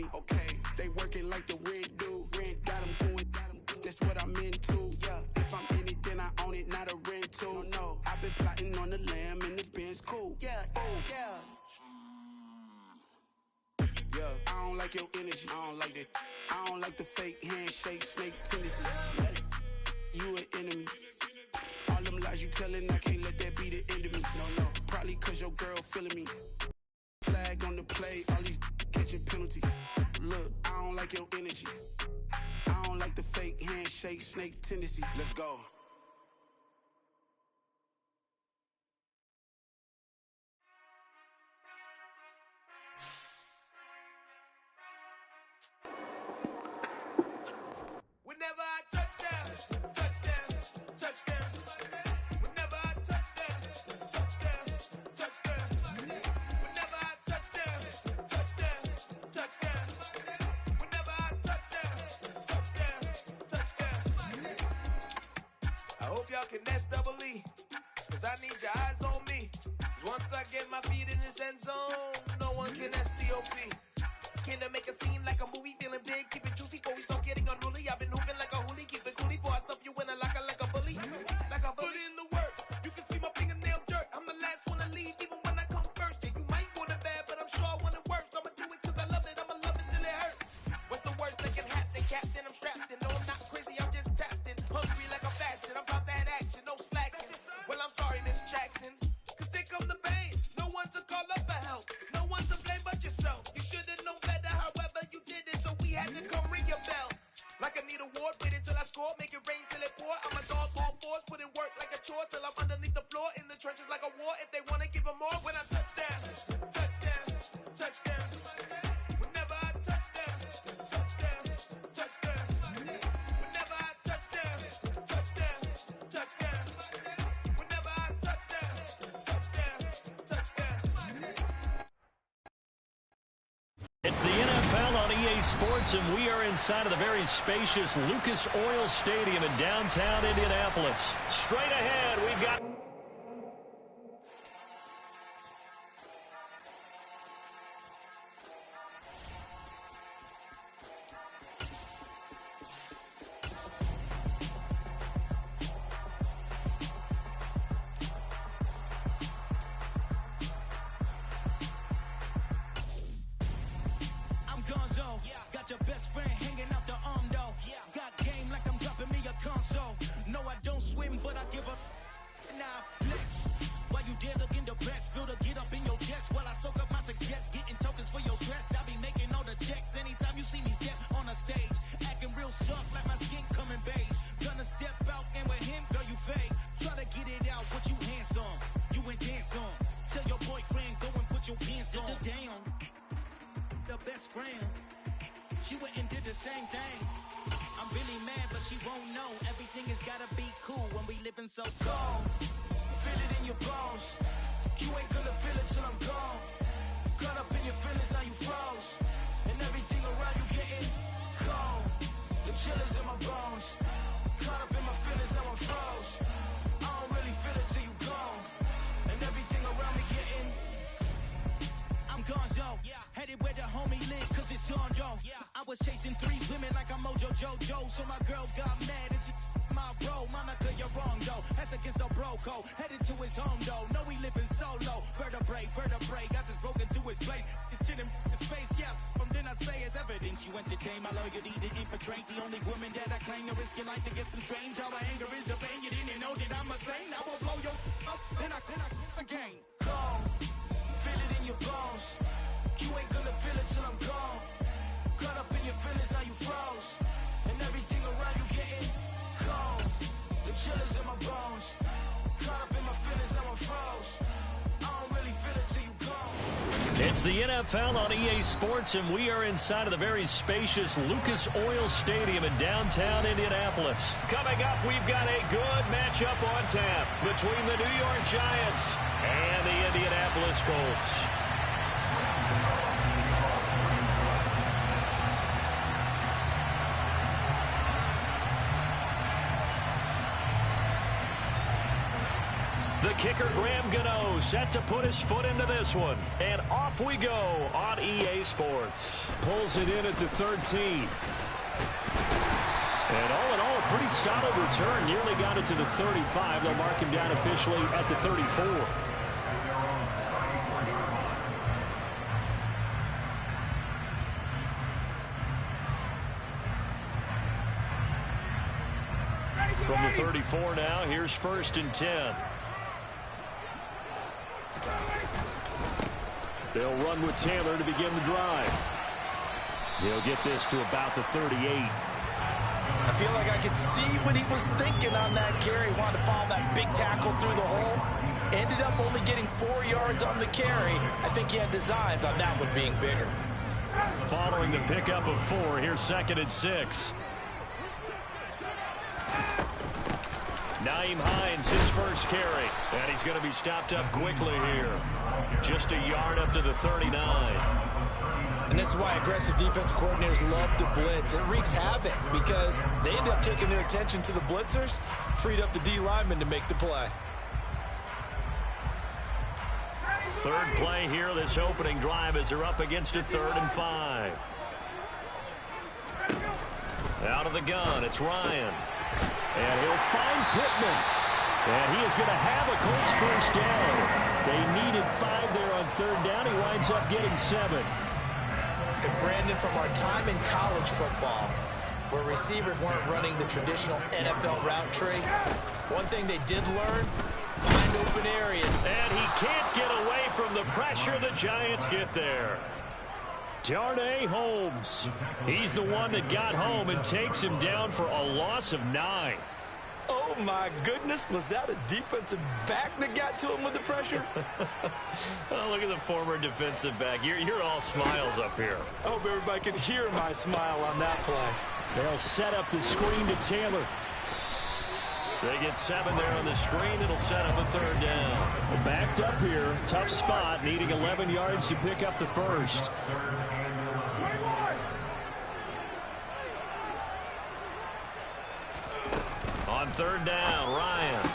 enemy. Okay, they working like the rent do. Rent got them going, that's what I'm into. Yeah, if I'm in it, then I own it, not a rental. No, I've been plotting on the lamb and the Benz cool. Yeah, oh, yeah. Yeah, I don't like your energy. I don't like that. I don't like the fake handshake, snake tendency. You an enemy. All them lies you telling, I can't let that be the end of me. No, probably cause your girl feeling me. Flag on the play, all these catching penalties. Look, I don't like your energy. I don't like the fake handshake, snake tendency. Let's go. Whenever I touchdown, touchdown, touchdown. Whenever I touchdown, touchdown, touchdown. Whenever I touchdown, touchdown, touchdown. Whenever I touchdown, touchdown, touchdown. I hope y'all can nest double E, cause I need your eyes on me. Once I get my feet in this end zone, no one can STOP. Can I make a scene like a movie, feeling big, keep it juicy before we start getting unruly. I've been hooping like a hoolie, keep it coolie before I stuff you in a locker like a bully. Like a bully. Put in the work, you can see my fingernail dirt. I'm the last one to leave, even when I come first. Yeah, you might want it bad, but I'm sure I want it worse. I'ma do it cause I love it, I'ma love it till it hurts. What's the worst that can happen? Captain, I'm strapped in. No, I'm not crazy, I'm just tapped in. Hungry like a fashion, I'm about that action, no slacking. Well, I'm sorry, Miss Jackson, cause here come the pain. No one to call up for help, no one to blame but yourself. You should've known better, however you did it, so we had to come ring your bell. Like I need a ward, wait until I score, make it rain till it pour. I'm a dog on fours, put in work like a chore till I'm underneath the floor, in the trenches like a war. If they wanna give them more, when I touchdown, touchdown, touchdown. Whenever I touchdown, touchdown, touchdown. Whenever I touchdown, touchdown, touchdown. Whenever I touchdown, touchdown, touchdown. It's the NFL on EA Sports, and we are inside of the very spacious Lucas Oil Stadium in downtown Indianapolis. Straight ahead, we've got... Got your best friend hanging out the arm though. Got game like I'm dropping me a console. No, I don't swim, but I give up. Nah, flex. While you there looking the best, feel to get up in your chest while I soak up my success, getting tokens for your stress. I be making all the checks anytime you see me step on a stage, acting real soft like my skin coming beige. Gonna step out and with him, girl, you fake. Try to get it out, but you handsome. You ain't dance on. Tell your boyfriend go and put your pants on. Down. The best friend. She went and did the same thing. I'm really mad, but she won't know. Everything has gotta be cool when we living so cold. Feel it in your bones. You ain't gonna feel it till I'm gone. Caught up in your feelings, now you froze. And everything around you getting cold. The chillers in my bones. Caught up in my feelings, now I'm froze. I don't really feel it till you gone. And everything around me getting I'm gonzo, headed where the homie live, cause it's on, yo. I was chasing 3 women like I'm Mojo Jojo, so my girl got mad and she my bro. Monica, you're wrong, though. That's against a bro code. Headed to his home, though. No, we living solo. Vertebrae, got this broken to his place. It's shit in his face, yeah. From then I say it's evidence you entertain my loyalty to infiltrate. The only woman that I claim to risk your life to get some strange. All my anger is a pain. You didn't know that I'm a saint. I will blow your up, then I again. Cold. Feel it in your bones. You ain't gonna feel it till I'm gone. Caught up in your feelings, now you froze. And everything around you getting cold. The chillers in my bones. Caught up in my feelings, now I'm froze. I don't really feel it till you gone. It's the NFL on EA Sports, and we are inside of the very spacious Lucas Oil Stadium in downtown Indianapolis. Coming up, we've got a good matchup on tap between the New York Giants and the Indianapolis Colts. The The kicker, Graham Gano, set to put his foot into this one. And off we go on EA Sports. Pulls it in at the 13. And all in all, a pretty solid return. Nearly got it to the 35. They'll mark him down officially at the 34. From the 34 now, here's 1st and 10. They'll run with Taylor to begin the drive. He'll get this to about the 38. I feel like I could see what he was thinking on that carry. Wanted to follow that big tackle through the hole. Ended up only getting 4 yards on the carry. I think he had designs on that one being bigger. Following the pickup of 4, here's 2nd and 6. Nyheim Hines, his first carry. And he's going to be stopped up quickly here. Just a yard up to the 39. And this is why aggressive defensive coordinators love to blitz. It wreaks havoc because they end up taking their attention to the blitzers, freed up the D lineman to make the play. Third play here, this opening drive, as they're up against a 3rd and 5. Out of the gun, it's Ryan. And he'll find Pittman. And he is going to have a Colts first down. They needed 5 there on 3rd down. He winds up getting 7. And Brandon, from our time in college football, where receivers weren't running the traditional NFL route tree, one thing they did learn, find open areas. And he can't get away from the pressure the Giants get there. Darnay Holmes. He's the one that got home and takes him down for a loss of 9. Oh, my goodness. Was that a defensive back that got to him with the pressure? Oh, look at the former defensive back. You're all smiles up here. I hope everybody can hear my smile on that play. They'll set up the screen to Taylor. They get 7 there on the screen. It'll set up a 3rd down. Backed up here. Tough spot. Needing 11 yards to pick up the first. On 3rd down, Ryan.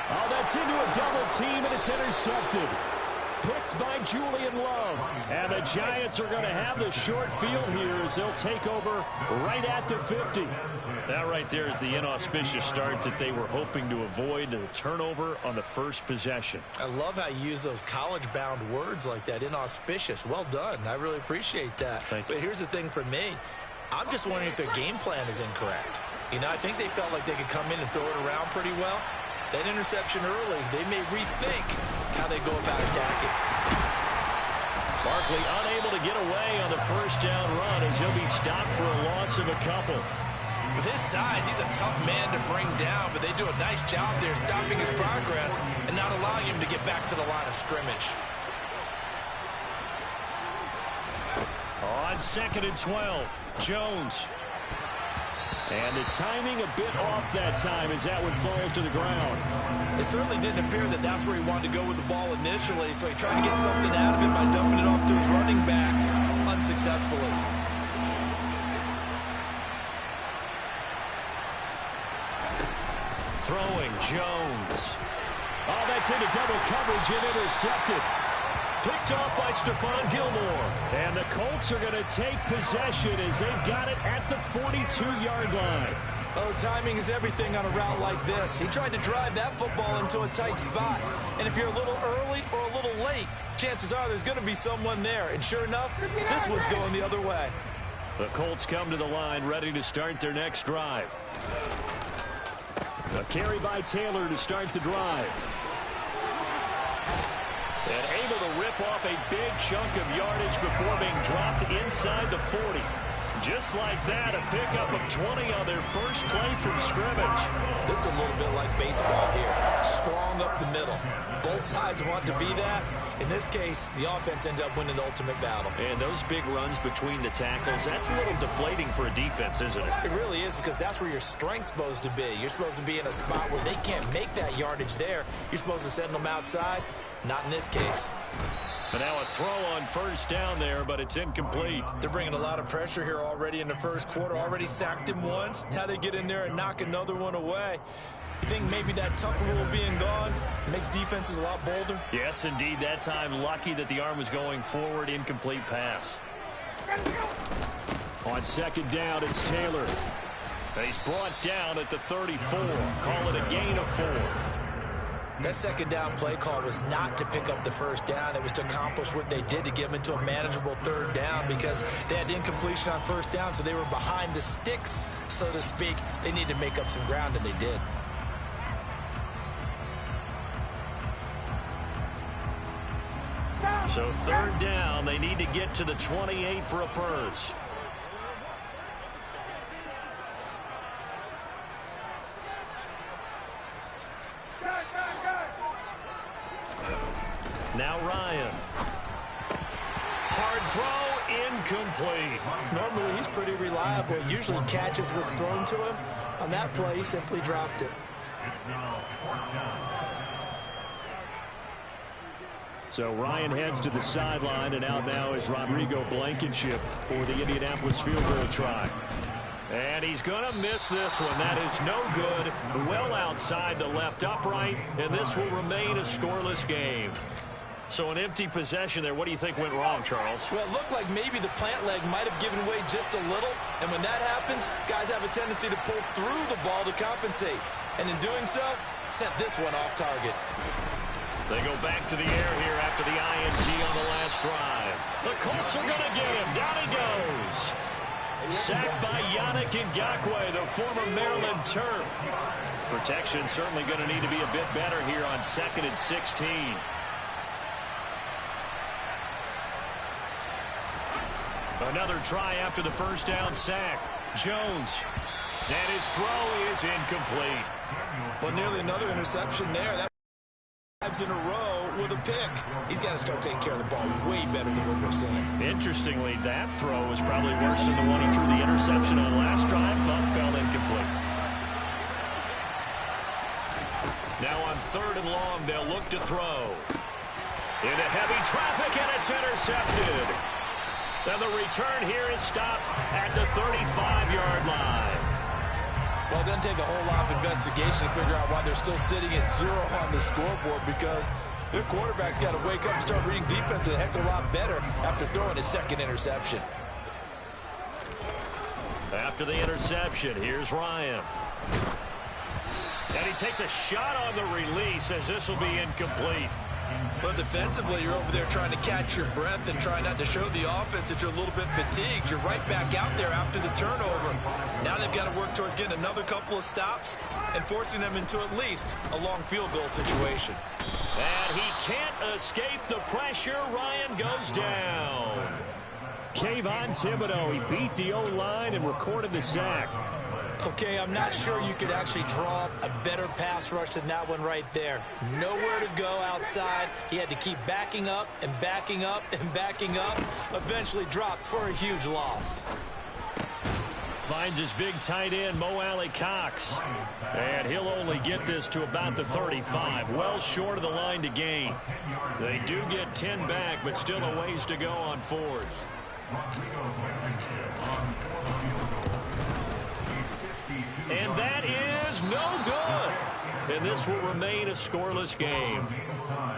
Oh, that's into a double team, and it's intercepted. Picked by Julian Love. And the Giants are going to have the short field here as they'll take over right at the 50. That right there is the inauspicious start that they were hoping to avoid, the turnover on the first possession. I love how you use those college-bound words like that, inauspicious. Well done. I really appreciate that. But here's the thing for me. I'm just wondering if their game plan is incorrect. You know, I think they felt like they could come in and throw it around pretty well. That interception early, they may rethink how they go about attacking. Barkley unable to get away on the first down run as he'll be stopped for a loss of a couple. With his size, he's a tough man to bring down, but they do a nice job there stopping his progress and not allowing him to get back to the line of scrimmage. On 2nd and 12, Jones. And the timing a bit off that time as that one falls to the ground. It certainly didn't appear that that's where he wanted to go with the ball initially, so he tried to get something out of it by dumping it off to his running back unsuccessfully. Throwing Jones. Oh, that's into double coverage and intercepted. Picked off by Stephon Gilmore. And the Colts are going to take possession as they've got it at the 42-yard line. Oh, timing is everything on a route like this. He tried to drive that football into a tight spot. And if you're a little early or a little late, chances are there's going to be someone there. And sure enough, this one's going the other way. The Colts come to the line ready to start their next drive. A carry by Taylor to start the drive. And able to rip off a big chunk of yardage before being dropped inside the 40. Just like that, a pickup of 20 on their first play from scrimmage. This is a little bit like baseball here. Strong up the middle. Both sides want to be that. In this case, the offense ended up winning the ultimate battle. And those big runs between the tackles, that's a little deflating for a defense, isn't it? It really is, because that's where your strength's supposed to be. You're supposed to be in a spot where they can't make that yardage there. You're supposed to send them outside. Not in this case. And now a throw on first down there, but it's incomplete. They're bringing a lot of pressure here already in the first quarter. Already sacked him once. Now they get in there and knock another one away. You think maybe that tuck rule being gone makes defenses a lot bolder? Yes, indeed. That time, lucky that the arm was going forward. Incomplete pass. On second down, it's Taylor. He's brought down at the 34. Call it a gain of 4. That second down play call was not to pick up the first down. It was to accomplish what they did to get them into a manageable third down because they had incompletion on first down, so they were behind the sticks, so to speak. They needed to make up some ground, and they did. So third down, they need to get to the 28 for a first. Now Ryan. Hard throw, incomplete. Normally, he's pretty reliable. Usually catches what's thrown to him. On that play, he simply dropped it. So Ryan heads to the sideline, and out now is Rodrigo Blankenship for the Indianapolis field goal try. And he's going to miss this one. That is no good. Well outside the left upright, and this will remain a scoreless game. So an empty possession there. What do you think went wrong, Charles? Well, it looked like maybe the plant leg might have given way just a little. And when that happens, guys have a tendency to pull through the ball to compensate. And in doing so, sent this one off target. They go back to the air here after the INT on the last drive. The Colts are going to get him. Down he goes. Sacked by Yannick Ngakoue, the former Maryland Terp. Protection certainly going to need to be a bit better here on 2nd and 16. Another try after the first down sack. Jones. And his throw is incomplete. Well, nearly another interception there. That in a row with a pick. He's got to start taking care of the ball way better than what we're seeing. Interestingly, that throw was probably worse than the one he threw the interception on last drive, but fell incomplete. Now on 3rd and long, they'll look to throw. Into heavy traffic, and it's intercepted. And the return here is stopped at the 35-yard line. Well, it doesn't take a whole lot of investigation to figure out why they're still sitting at 0 on the scoreboard, because their quarterback's got to wake up and start reading defense a heck of a lot better after throwing his 2nd interception. After the interception, here's Ryan. And he takes a shot on the release as this will be incomplete. But defensively, you're over there trying to catch your breath and try not to show the offense that you're a little bit fatigued. You're right back out there after the turnover. Now they've got to work towards getting another couple of stops and forcing them into at least a long field goal situation. And he can't escape the pressure. Ryan goes down. Kayvon Thibodeau, he beat the O-line and recorded the sack. Okay, I'm not sure you could actually draw a better pass rush than that one right there. Nowhere to go outside. He had to keep backing up and backing up and backing up. Eventually dropped for a huge loss. Finds his big tight end, Mo Alley-Cox. And he'll only get this to about the 35. Well short of the line to gain. They do get 10 back, but still a ways to go on 4th. And that is no good. And this will remain a scoreless game.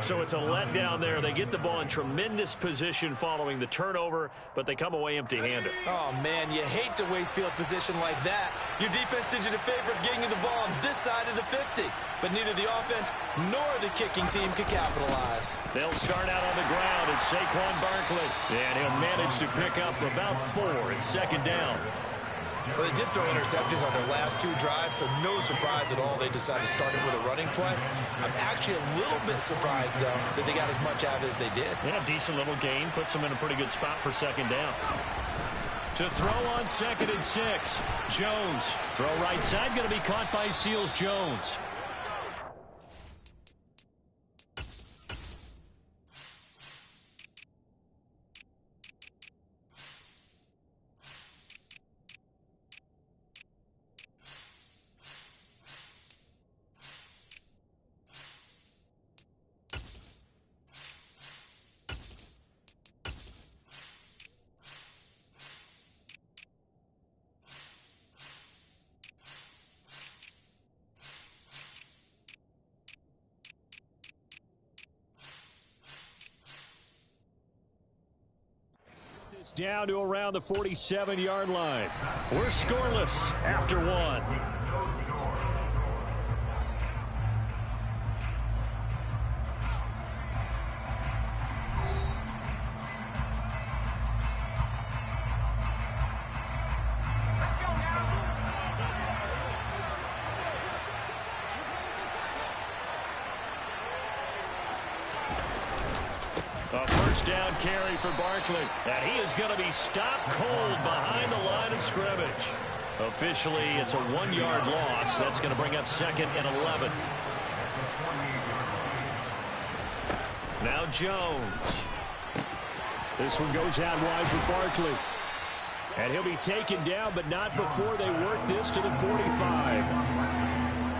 So it's a letdown there. They get the ball in tremendous position following the turnover, but they come away empty-handed. Oh, man, you hate to waste field position like that. Your defense did you the favor of getting you the ball on this side of the 50. But neither the offense nor the kicking team could capitalize. They'll start out on the ground, and Saquon Barkley. And he'll manage to pick up about 4 in 2nd down. Well, they did throw interceptions on their last 2 drives, so no surprise at all they decided to start it with a running play. I'm actually a little bit surprised, though, that they got as much out of it as they did. Yeah, decent little gain. Puts them in a pretty good spot for 2nd down. To throw on 2nd and 6. Jones. Throw right side, going to be caught by Seals Jones. Down to around the 47-yard line. We're scoreless after one. A first down carry for Barkley. And he is going to be stopped cold behind the line of scrimmage. Officially, it's a 1-yard loss. That's going to bring up 2nd and 11. Now Jones. This one goes out wide for Barkley. And he'll be taken down, but not before they work this to the 45.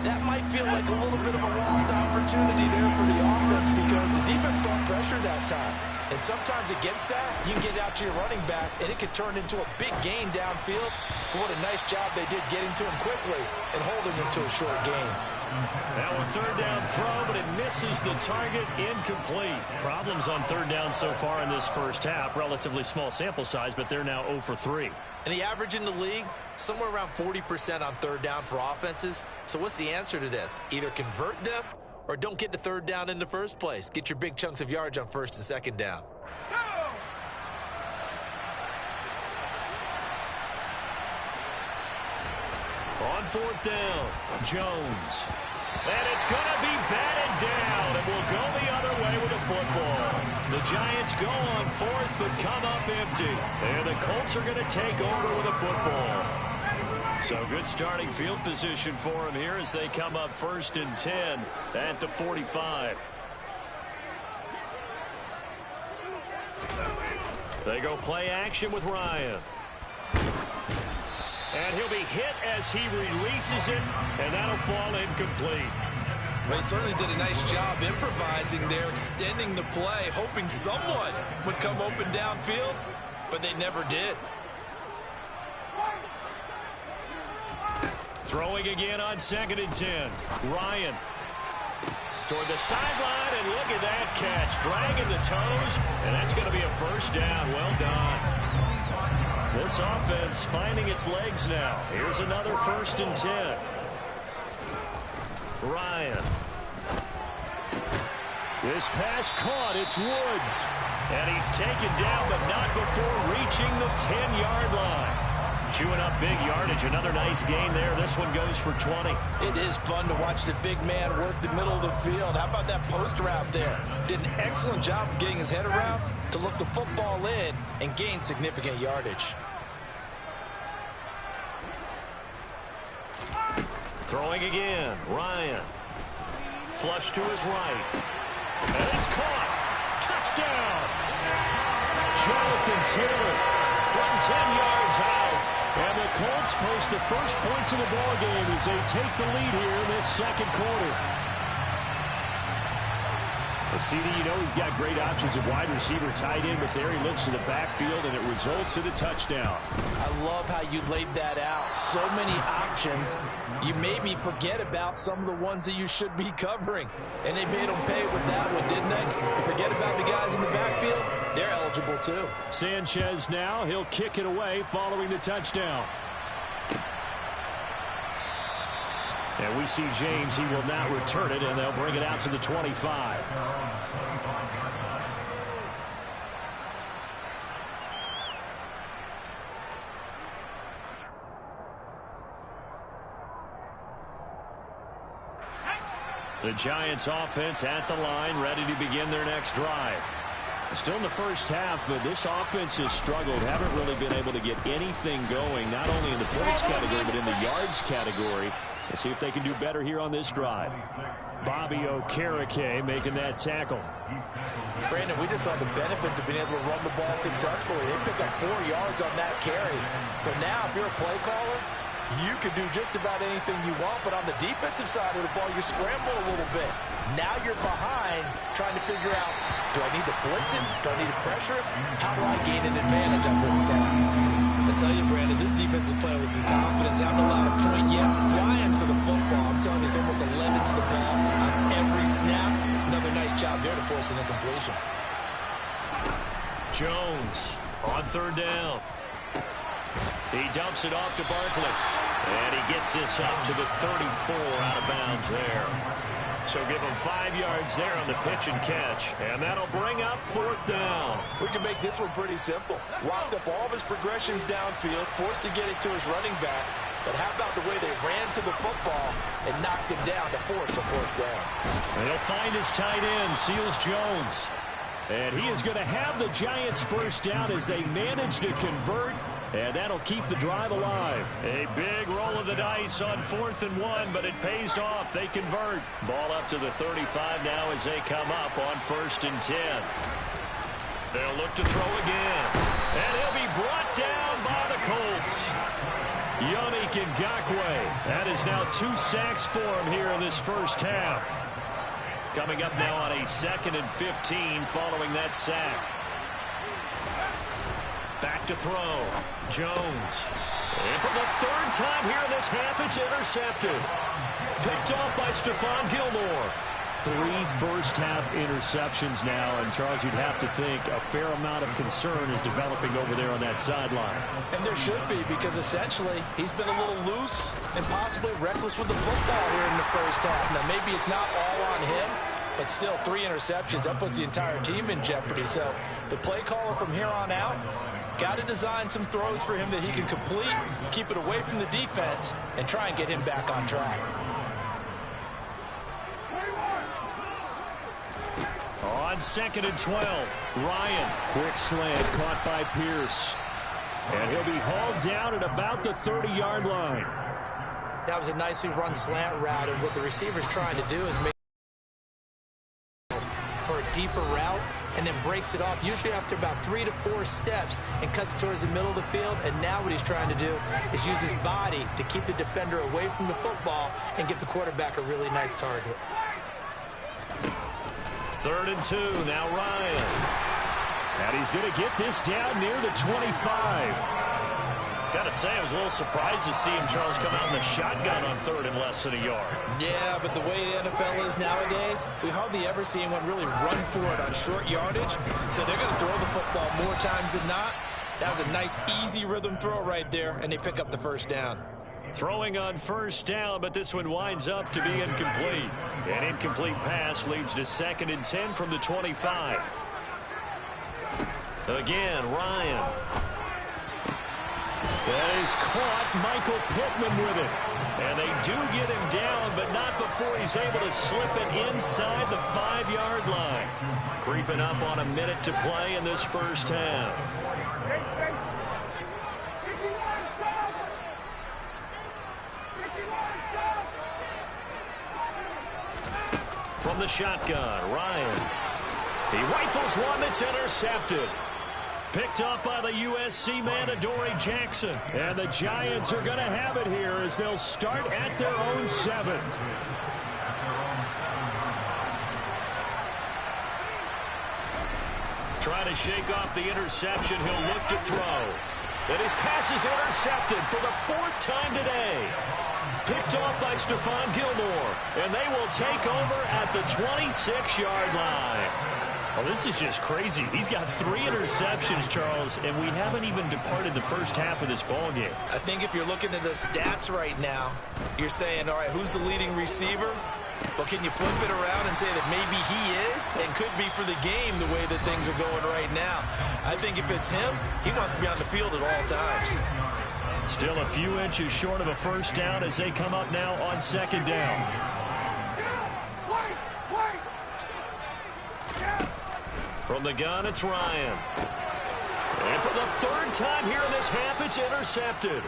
That might feel like a little bit of a lost opportunity there for the offense because the defense brought pressure that time. And sometimes against that, you can get out to your running back, and it can turn into a big gain downfield. But what a nice job they did getting to him quickly and holding him to a short gain. Now a third down throw, but it misses the target. Incomplete. Problems on third down so far in this first half. Relatively small sample size, but they're now 0 for 3. And the average in the league, somewhere around 40% on third down for offenses. So what's the answer to this? Either convert them or don't get to third down in the first place. Get your big chunks of yards on first and second down. On fourth down, Jones. And it's going to be batted down, and will go the other way with the football. The Giants go on fourth, but come up empty. And the Colts are going to take over with a football. So good starting field position for them here as they come up 1st and 10 at the 45. They go play action with Ryan. And he'll be hit as he releases it, and that'll fall incomplete. Well, he certainly did a nice job improvising there, extending the play, hoping someone would come open downfield, but they never did. Throwing again on 2nd and 10. Ryan toward the sideline, and look at that catch. Dragging the toes, and that's going to be a first down. Well done. This offense finding its legs now. Here's another 1st and 10. Ryan. This pass caught. It's Woods. And he's taken down, but not before reaching the 10-yard line. Chewing up big yardage. Another nice gain there. This one goes for 20. It is fun to watch the big man work the middle of the field. How about that post route there? Did an excellent job of getting his head around to look the football in and gain significant yardage. Throwing again. Ryan. Flush to his right. And it's caught. Touchdown. Jonathan Taylor from 10 yards out. And the Colts post the first points of the ball game as they take the lead here in this second quarter. Well, CD, you know he's got great options at wide receiver, tight end, but there he looks to the backfield, and it results in a touchdown. I love how you laid that out. So many options. You maybe forget about some of the ones that you should be covering. And they made them pay with that one, didn't they? You forget about the guys in the backfield. They're eligible, too. Sanchez now. He'll kick it away following the touchdown. And we see James. He will not return it, and they'll bring it out to the 25. The Giants offense at the line, ready to begin their next drive. Still in the first half, but this offense has struggled. Haven't really been able to get anything going, not only in the points category, but in the yards category. Let's see if they can do better here on this drive. Bobby Okereke making that tackle. Brandon, we just saw the benefits of being able to run the ball successfully. They pick up 4 yards on that carry. So now, if you're a play caller, you can do just about anything you want, but on the defensive side of the ball, you scramble a little bit. Now you're behind, trying to figure out, do I need to blitz him? Do I need to pressure him? How do I gain an advantage on this snap? I tell you, Brandon, this defense is playing with some confidence. Haven't allowed a point yet. Flying to the football. I'm telling you, it's almost 11 to the ball on every snap. Another nice job there to force an incompletion. Jones On third down. He dumps it off to Barkley. And he gets this up to the 34 out of bounds there. So give him 5 yards there on the pitch and catch. And that'll bring up fourth down. We can make this one pretty simple. Locked up all of his progressions downfield, forced to get it to his running back. But how about the way they ran to the football and knocked him down to force a fourth down? And he'll find his tight end, Seals Jones. And he is going to have the Giants first down as they manage to convert. And that'll keep the drive alive. A big roll of the dice on 4th and 1, but it pays off. They convert. Ball up to the 35 now as they come up on 1st and 10. They'll look to throw again. And he'll be brought down by the Colts. Yannick Ngakoue. That is now 2 sacks for him here in this first half. Coming up now on a 2nd and 15 following that sack. Back to throw. Jones. And for the 3rd time here in this half, it's intercepted. Picked off by Stephon Gilmore. 3 first-half interceptions now, and Charles, you'd have to think a fair amount of concern is developing over there on that sideline. And there should be, because essentially he's been a little loose and possibly reckless with the football here in the first half. Now, maybe it's not all on him, but still 3 interceptions. That puts the entire team in jeopardy. So the play caller from here on out got to design some throws for him that he can complete, keep it away from the defense, and try and get him back on track. On 2nd and 12, Ryan. Quick slant caught by Pierce. And he'll be hauled down at about the 30-yard line. That was a nicely run slant route, and what the receiver's trying to do is make for a deeper route and then breaks it off, usually after about 3 to 4 steps, and cuts towards the middle of the field. And now what he's trying to do is use his body to keep the defender away from the football and give the quarterback a really nice target. 3rd and 2, now Ryan. And he's going to get this down near the 25. Got to say, I was a little surprised to see him, Charles, come out in the shotgun on 3rd and less than a yard. Yeah, but the way the NFL is nowadays, we hardly ever see anyone really run for it on short yardage. So they're going to throw the football more times than not. That was a nice, easy rhythm throw right there, and they pick up the first down. Throwing on 1st down, but this one winds up to be incomplete. An incomplete pass leads to 2nd and 10 from the 25. Again, Ryan. That is caught. Michael Pittman with it. And they do get him down, but not before he's able to slip it inside the 5-yard line. Creeping up on a minute to play in this first half. From the shotgun, Ryan. He rifles one that's intercepted. Picked up by the USC man, Adoree Jackson. And the Giants are going to have it here as they'll start at their own 7. Trying to shake off the interception. He'll look to throw. And his pass is intercepted for the 4th time today. Picked off by Stephon Gilmore. And they will take over at the 26-yard line. Oh, this is just crazy. He's got 3 interceptions, Charles, and we haven't even departed the first half of this ball game. I think if you're looking at the stats right now, you're saying, all right, who's the leading receiver? Well, can you flip it around and say that maybe he is and could be for the game the way that things are going right now? I think if it's him, he wants to be on the field at all times. Still a few inches short of a first down as they come up now on 2nd down. From the gun, it's Ryan. And for the 3rd time here in this half, it's intercepted.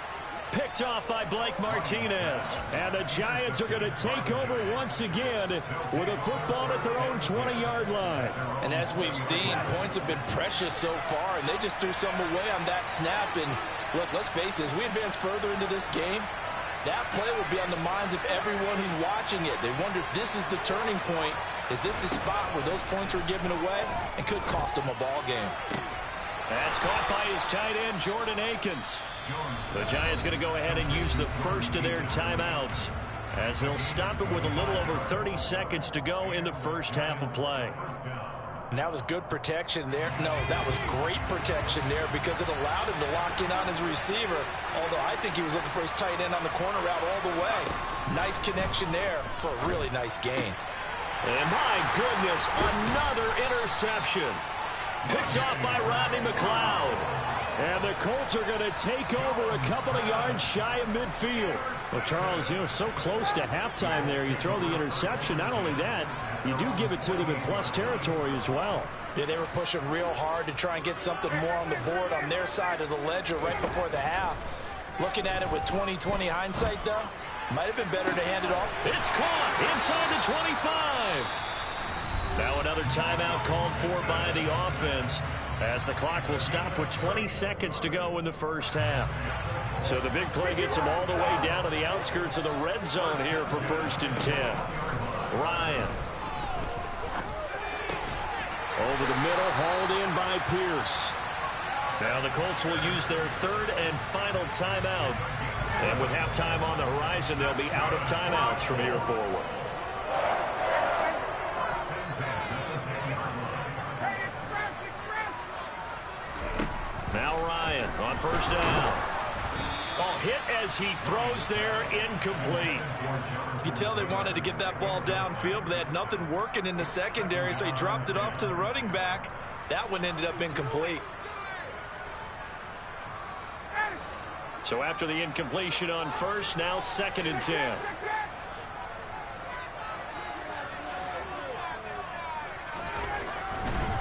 Picked off by Blake Martinez. And the Giants are going to take over once again with a football at their own 20-yard line. And as we've seen, points have been precious so far, and they just threw some away on that snap. And look, let's face it, as we advance further into this game, that play will be on the minds of everyone who's watching it. They wonder if this is the turning point. Is this the spot where those points were given away and could cost them a ball game? That's caught by his tight end, Jordan Akins. The Giants going to go ahead and use the first of their timeouts as they'll stop it with a little over 30 seconds to go in the first half of play. And that was good protection there. No, that was great protection there because it allowed him to lock in on his receiver. Although I think he was looking for his tight end on the corner route all the way. Nice connection there for a really nice gain. And my goodness, another interception. Picked off by Rodney McLeod. And the Colts are going to take over a couple of yards shy of midfield. Well, Charles, so close to halftime there. You throw the interception. Not only that, you do give it to them in plus territory as well. Yeah, they were pushing real hard to try and get something more on the board on their side of the ledger right before the half. Looking at it with 20/20 hindsight, though, might have been better to hand it off. It's caught inside the 25. Now another timeout called for by the offense as the clock will stop with 20 seconds to go in the first half. So the big play gets them all the way down to the outskirts of the red zone here for 1st and 10. Ryan. Over the middle, hauled in by Pierce. Now the Colts will use their 3rd and final timeout. And with halftime on the horizon, they'll be out of timeouts from here forward. Now Ryan on 1st down. Oh, hit as he throws there, incomplete. You can tell they wanted to get that ball downfield, but they had nothing working in the secondary, so he dropped it off to the running back. That one ended up incomplete. So after the incompletion on 1st, now 2nd and 10.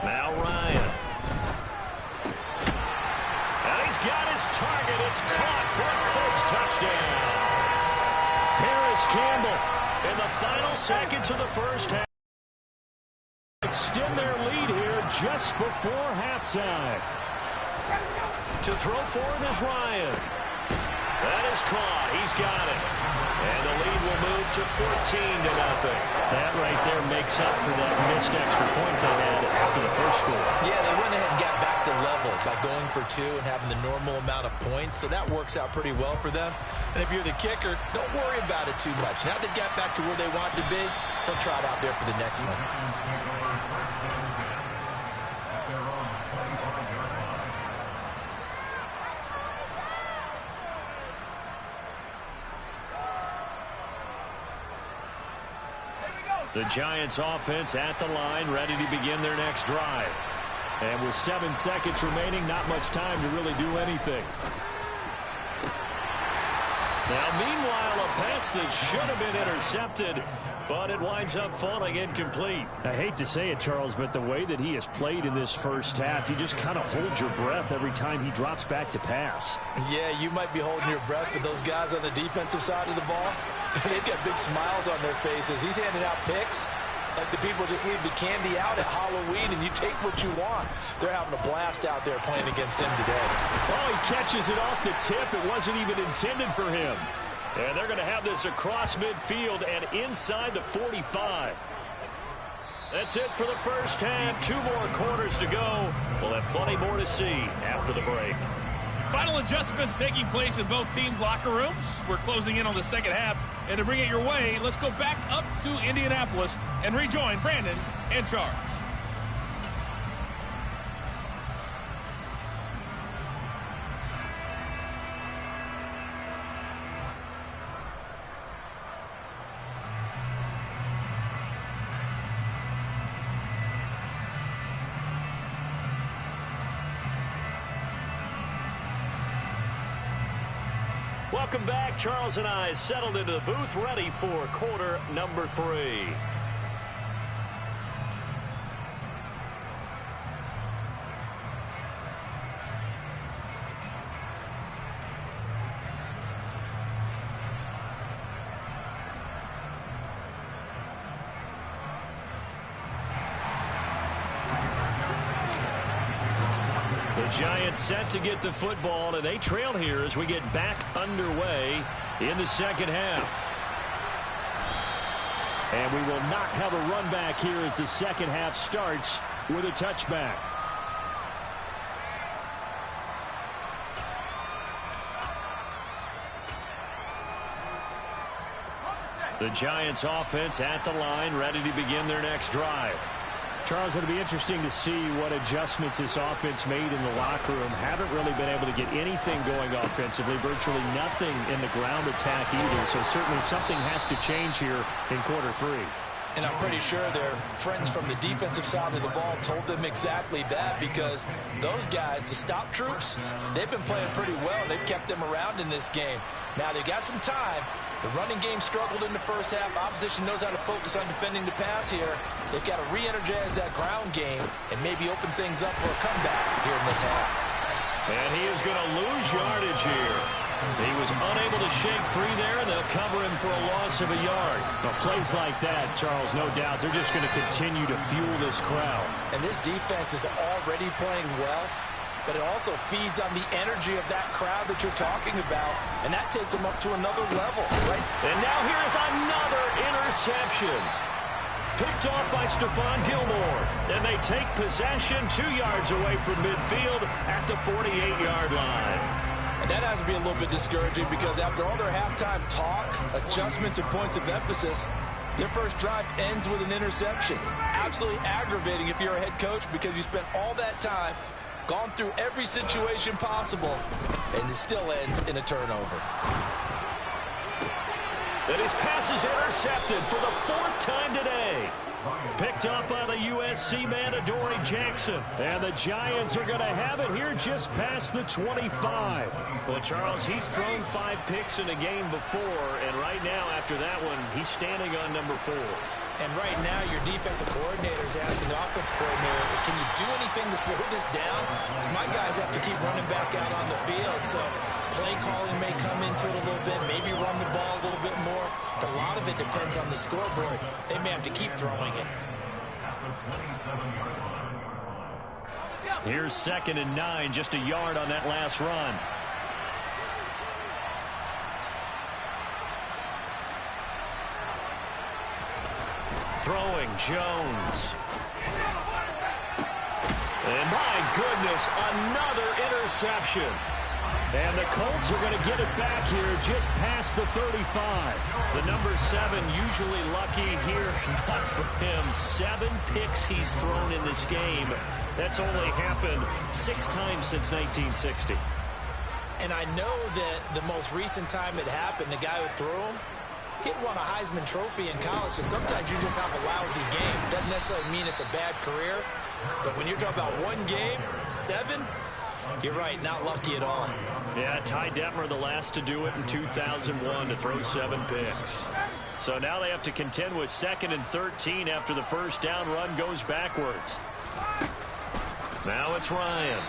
Now Ryan. And he's got his target. It's caught for a Colts touchdown. Harris Campbell in the final seconds of the first half. Extend their lead here just before halftime. To throw forward is Ryan. That is caught. He's got it. And the lead will move to 14-0. That right there makes up for that missed extra point they had after the first score. Yeah, they went ahead and got back to level by going for 2 and having the normal amount of points, so that works out pretty well for them. And if you're the kicker, don't worry about it too much. Now they got back to where they want to be, they'll try it out there for the next one. The Giants offense at the line, ready to begin their next drive. And with 7 seconds remaining, not much time to really do anything. Now, meanwhile, a pass that should have been intercepted, but it winds up falling incomplete. I hate to say it, Charles, but the way that he has played in this first half, you just kind of hold your breath every time he drops back to pass. Yeah, you might be holding your breath, but those guys on the defensive side of the ball, they've got big smiles on their faces. He's handing out picks like the people just leave the candy out at Halloween and you take what you want. They're having a blast out there playing against him today. Oh, he catches it off the tip. It wasn't even intended for him. And they're going to have this across midfield and inside the 45. That's it for the first half. 2 more quarters to go. We'll have plenty more to see after the break. Final adjustments taking place in both teams' locker rooms. We're closing in on the second half. And to bring it your way, let's go back up to Indianapolis and rejoin Brandon and Charles. Welcome back. Charles and I settled into the booth, ready for quarter number 3. Giants set to get the football, and they trail here as we get back underway in the second half. And we will not have a run back here as the second half starts with a touchback. The Giants offense at the line, ready to begin their next drive. Charles, it'll be interesting to see what adjustments this offense made in the locker room. Haven't really been able to get anything going offensively, virtually nothing in the ground attack either. So certainly something has to change here in quarter 3. And I'm pretty sure their friends from the defensive side of the ball told them exactly that, because those guys, the stop troops, they've been playing pretty well. They've kept them around in this game. Now they got some time. The running game struggled in the first half. Opposition knows how to focus on defending the pass here. They've got to re-energize that ground game and maybe open things up for a comeback here in this half. And he is going to lose yardage here. He was unable to shake free there, and they'll cover him for a loss of a yard. Now, plays like that, Charles, no doubt, they're just going to continue to fuel this crowd. And this defense is already playing well, but it also feeds on the energy of that crowd that you're talking about, and that takes them up to another level, right? And now here's another interception. Picked off by Stephon Gilmore, and they take possession 2 yards away from midfield at the 48-yard line. And that has to be a little bit discouraging, because after all their halftime talk, adjustments, and points of emphasis, their first drive ends with an interception. Absolutely aggravating if you're a head coach, because you spent all that time, gone through every situation possible, and it still ends in a turnover. And his pass is intercepted for the 4th time today. Picked up by the USC man, Adoree Jackson. And the Giants are going to have it here just past the 25. Well, Charles, he's thrown 5 picks in a game before, and right now, after that one, he's standing on number 4. And right now, your defensive coordinator is asking the offensive coordinator, can you do anything to slow this down? Because my guys have to keep running back out on the field. So play calling may come into it a little bit, maybe run the ball a little bit more. But a lot of it depends on the scoreboard. They may have to keep throwing it. Here's 2nd and 9, just a yard on that last run. Throwing, Jones. And my goodness, another interception. And the Colts are going to get it back here just past the 35. The number 7 usually lucky here. Not for him. 7 picks he's thrown in this game. That's only happened 6 times since 1960. And I know that the most recent time it happened, the guy who threw him, he'd won a Heisman Trophy in college, so sometimes you just have a lousy game. Doesn't necessarily mean it's a bad career, but when you're talking about one game, 7, you're right, not lucky at all. Yeah, Ty Detmer, the last to do it in 2001, to throw 7 picks. So now they have to contend with 2nd and 13 after the first down run goes backwards. Now it's Ryan.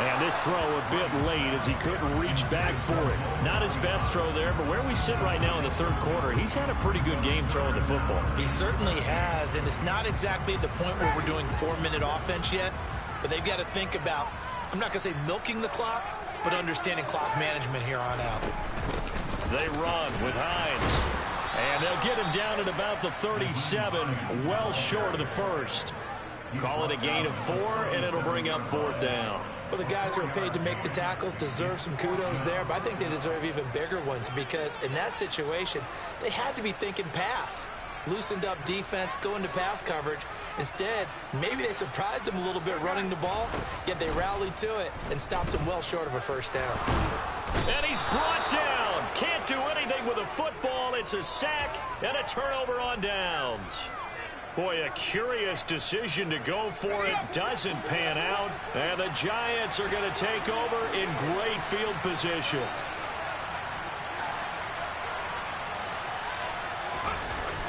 And this throw a bit late as he couldn't reach back for it. Not his best throw there, but where we sit right now in the 3rd quarter, he's had a pretty good game throwing the football. He certainly has, and it's not exactly at the point where we're doing 4-minute offense yet, but they've got to think about, I'm not going to say milking the clock, but understanding clock management here on out. They run with Hines. And they'll get him down at about the 37, well short of the first. Call it a gain of 4, and it'll bring up 4th down. Well, the guys who are paid to make the tackles deserve some kudos there, but I think they deserve even bigger ones, because in that situation, they had to be thinking pass. Loosened up defense, going to pass coverage. Instead, maybe they surprised him a little bit running the ball, yet they rallied to it and stopped him well short of a first down. And he's brought down. Can't do anything with a football. It's a sack and a turnover on downs. Boy, a curious decision to go for it. Doesn't pan out. And the Giants are going to take over in great field position.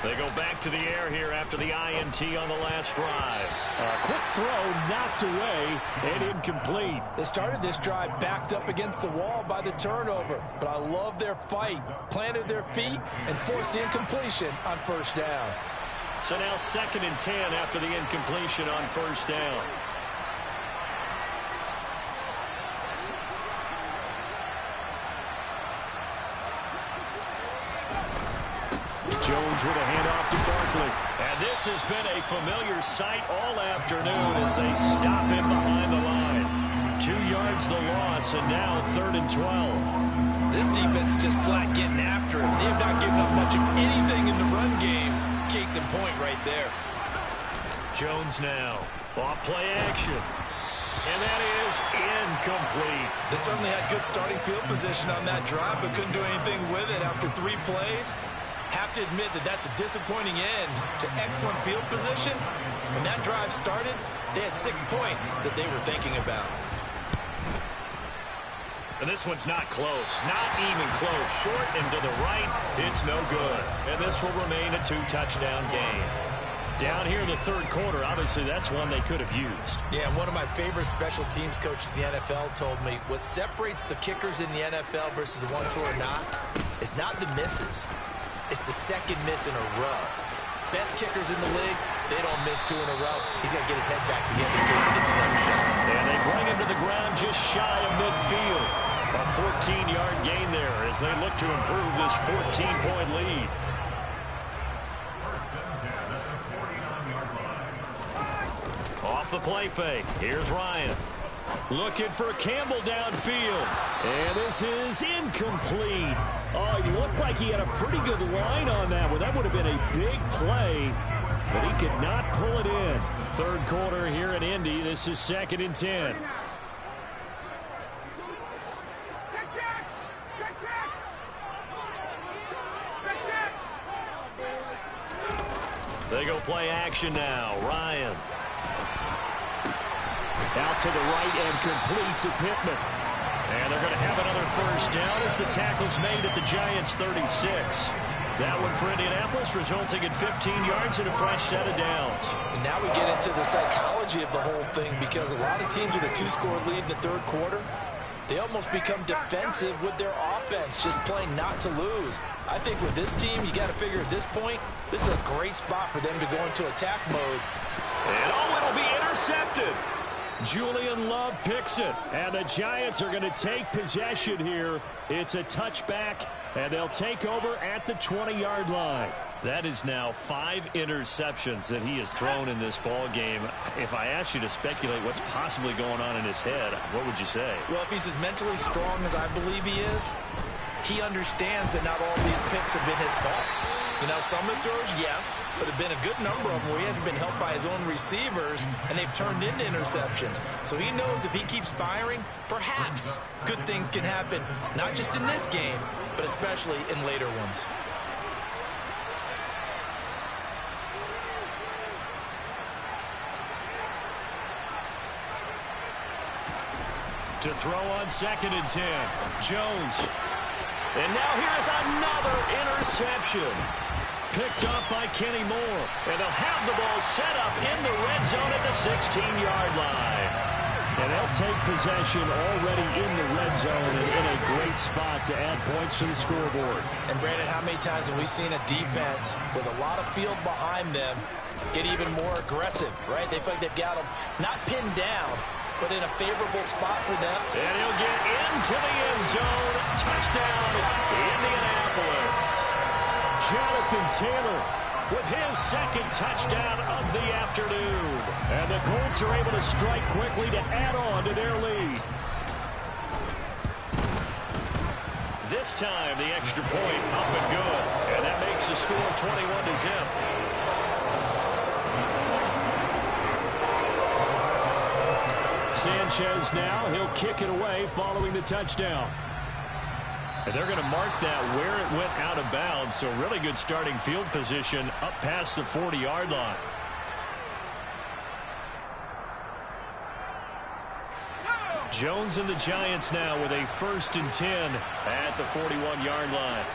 They go back to the air here after the INT on the last drive. A quick throw knocked away and incomplete. They started this drive backed up against the wall by the turnover, but I love their fight. Planted their feet and forced the incompletion on first down. So now 2nd and 10 after the incompletion on first down. Jones with a handoff to Barkley. And this has been a familiar sight all afternoon as they stop him behind the line. 2 yards the loss, and now 3rd and 12. This defense is just flat getting after it. They have not given up much of anything in the run game. Case in point right there. Jones now. Off play action. And that is incomplete. They certainly had good starting field position on that drive, but couldn't do anything with it after 3 plays. Have to admit that that's a disappointing end to excellent field position. When that drive started, they had 6 points that they were thinking about. And this one's not close. Not even close. Short and to the right, it's no good. And this will remain a 2-touchdown game. Down here in the third quarter, obviously that's one they could have used. Yeah, one of my favorite special teams coaches in the NFL told me what separates the kickers in the NFL versus the ones who are not is not the misses. It's the second miss in a row. Best kickers in the league, they don't miss 2 in a row. He's got to get his head back together in case he gets another shot. And they bring him to the ground just shy of midfield. A 14-yard gain there as they look to improve this 14-point lead. Off the play fake. Here's Ryan. Looking for Campbell downfield. And this is incomplete. Oh, he looked like he had a pretty good line on that one. That would have been a big play, but he could not pull it in. Third quarter here in Indy. This is 2nd and 10. They go play action now. Ryan. Out to the right and complete to Pittman. And they're going to have another first down as the tackle's made at the Giants' 36. That one for Indianapolis, resulting in 15 yards and a fresh set of downs. And now we get into the psychology of the whole thing, because a lot of teams with a 2-score lead in the third quarter, they almost become defensive with their offense, just playing not to lose. I think with this team, you got to figure at this point, this is a great spot for them to go into attack mode. And it'll be intercepted. Julian Love picks it, and the Giants are going to take possession here. It's a touchback, and they'll take over at the 20-yard line. That is now 5 interceptions that he has thrown in this ball game. If I asked you to speculate what's possibly going on in his head, what would you say? Well, if he's as mentally strong as I believe he is, he understands that not all these picks have been his fault. You know, some of the throws, yes, but there have been a good number of them where he hasn't been helped by his own receivers, and they've turned into interceptions. So he knows if he keeps firing, perhaps good things can happen, not just in this game, but especially in later ones. To throw on 2nd and 10, Jones. And now here's another interception. Picked up by Kenny Moore. And they'll have the ball set up in the red zone at the 16-yard line. And they'll take possession already in the red zone and in a great spot to add points to the scoreboard. And Brandon, how many times have we seen a defense with a lot of field behind them get even more aggressive, right? They feel like they've got them not pinned down, but in a favorable spot for them. And he'll get into the end zone. Touchdown, Indianapolis. Jonathan Taylor with his 2nd touchdown of the afternoon. And the Colts are able to strike quickly to add on to their lead. This time, the extra point up and good. And that makes the score 21-0. Sanchez now, he'll kick it away following the touchdown. And they're going to mark that where it went out of bounds, so really good starting field position up past the 40-yard line. Jones and the Giants now with a 1st and 10 at the 41-yard line.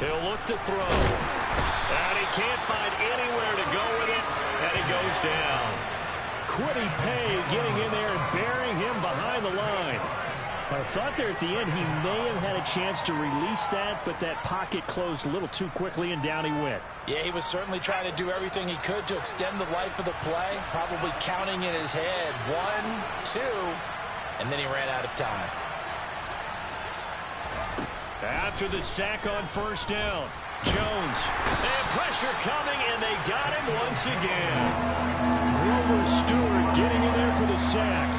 He'll look to throw. And he can't find anywhere to go with it, and he goes down. Quiddy Pay getting in there and burying him behind the line. I thought there at the end he may have had a chance to release that, but that pocket closed a little too quickly, and down he went. Yeah, he was certainly trying to do everything he could to extend the life of the play, probably counting in his head 1, 2, and then he ran out of time. After the sack on 1st down, Jones. And pressure coming, and they got him once again. Grover Stewart getting in there for the sack.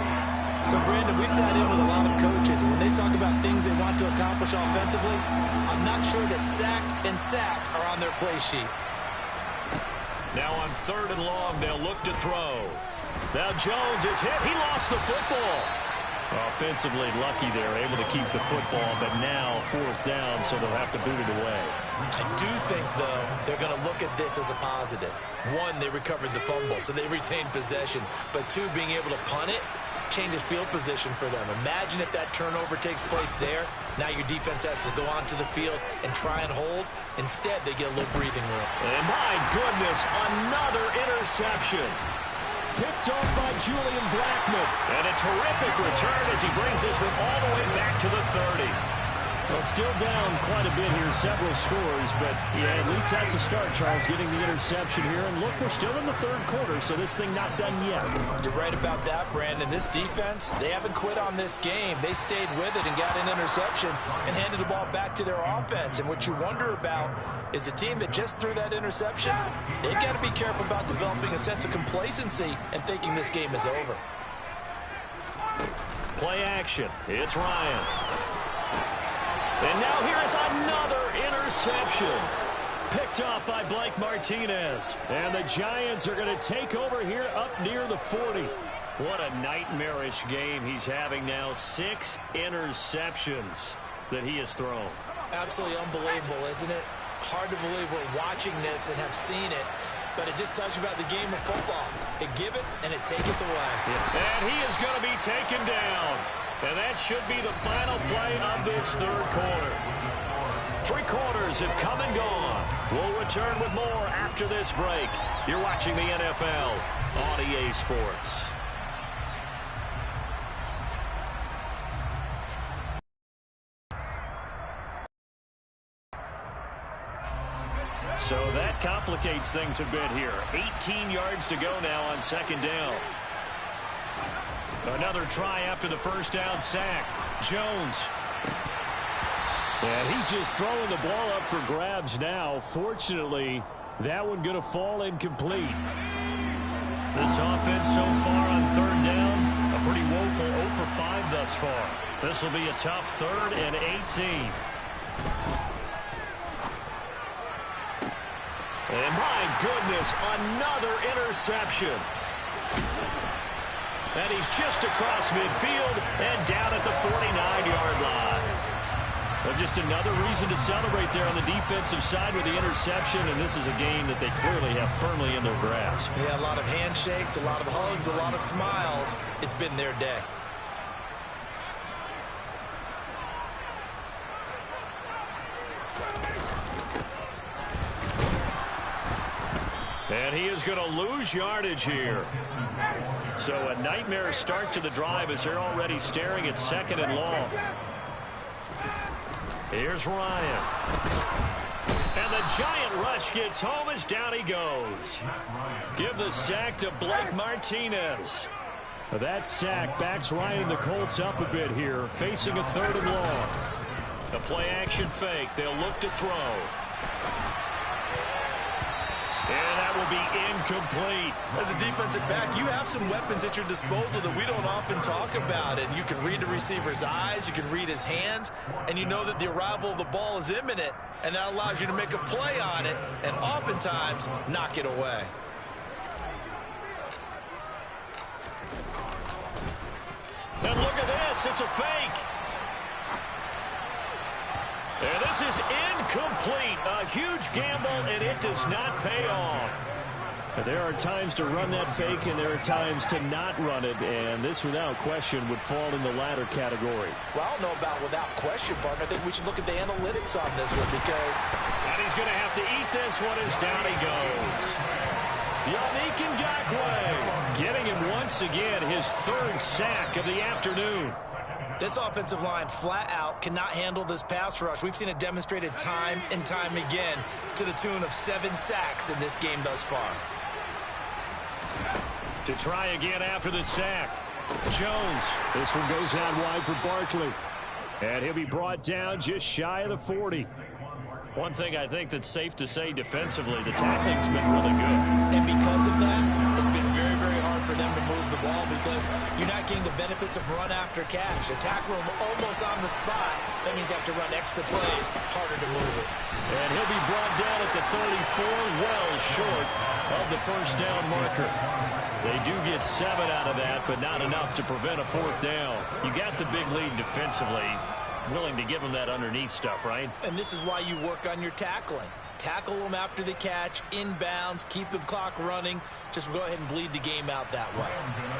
So, Brandon, we sat in with a lot of coaches, and when they talk about things they want to accomplish offensively, I'm not sure that sack and sack are on their play sheet. Now on 3rd and long, they'll look to throw. Now Jones is hit. He lost the football. Offensively lucky they're able to keep the football, but now 4th down, so they'll have to boot it away. I do think, though, they're going to look at this as a positive. 1, they recovered the fumble, so they retained possession. But 2, being able to punt it changes field position for them. Imagine if that turnover takes place there. Now your defense has to go onto the field and try and hold. Instead, they get a little breathing room. And my goodness, another interception. Picked off by Julian Blackmon. And a terrific return as he brings this one all the way back to the 30. Well, still down quite a bit here, several scores, but yeah, at least that's a start, Charles, getting the interception here. And look, we're still in the 3rd quarter, so this thing not done yet. You're right about that, Brandon. This defense, they haven't quit on this game. They stayed with it and got an interception and handed the ball back to their offense. And what you wonder about is the team that just threw that interception, they've got to be careful about developing a sense of complacency and thinking this game is over. Play action. It's Ryan. And now here is another interception. Picked off by Blake Martinez. And the Giants are going to take over here up near the 40. What a nightmarish game he's having now. 6 interceptions that he has thrown. Absolutely unbelievable, isn't it? Hard to believe we're watching this and have seen it. But it just tells you about the game of football. It giveth and it taketh away. Yeah. And he is going to be taken down. And that should be the final play of this 3rd quarter. 3 quarters have come and gone. We'll return with more after this break. You're watching the NFL on EA Sports. So that complicates things a bit here. 18 yards to go now on 2nd down. Another try after the 1st down sack. Jones. And he's just throwing the ball up for grabs now. Fortunately, that one going to fall incomplete. This offense so far on 3rd down, a pretty woeful 0 for 5 thus far. This will be a tough 3rd and 18. And my goodness, another interception. And he's just across midfield and down at the 49-yard line. Well, just another reason to celebrate there on the defensive side with the interception, and this is a game that they clearly have firmly in their grasp. Yeah, a lot of handshakes, a lot of hugs, a lot of smiles. It's been their day. And he is going to lose yardage here. So a nightmare start to the drive as they're already staring at 2nd and long. Here's Ryan. And the giant rush gets home as down he goes. Give the sack to Blake Martinez. That sack backs Ryan and the Colts up a bit here, facing a 3rd and long. The play action fake. They'll look to throw. And that will be incomplete. As a defensive back, you have some weapons at your disposal that we don't often talk about. And you can read the receiver's eyes, you can read his hands, and you know that the arrival of the ball is imminent, and that allows you to make a play on it and oftentimes knock it away. And look at this, it's a fake. And this is incomplete. A huge gamble, and it does not pay off. There are times to run that fake, and there are times to not run it, and this, without question, would fall in the latter category. Well, I don't know about without question, partner. I think we should look at the analytics on this one because... And he's going to have to eat this one as down he goes. Yannick Ngakoue getting him once again his 3rd sack of the afternoon. This offensive line flat out cannot handle this pass rush. We've seen it demonstrated time and time again to the tune of 7 sacks in this game thus far. To try again after the sack. Jones. This one goes out wide for Barkley. And he'll be brought down just shy of the 40. One thing I think that's safe to say defensively, the tackling's been really good. And because of that, it's been very, very hard for them to move the ball because you're not getting the benefits of run after catch. A tackle him almost on the spot. That means you have to run extra plays, harder to move it. And he'll be brought down at the 34, well short of the first down marker. They do get 7 out of that, but not enough to prevent a 4th down. You got the big lead defensively. Willing to give them that underneath stuff, right? And this is why you work on your tackling. Tackle them after the catch, inbounds, keep the clock running. Just go ahead and bleed the game out that way.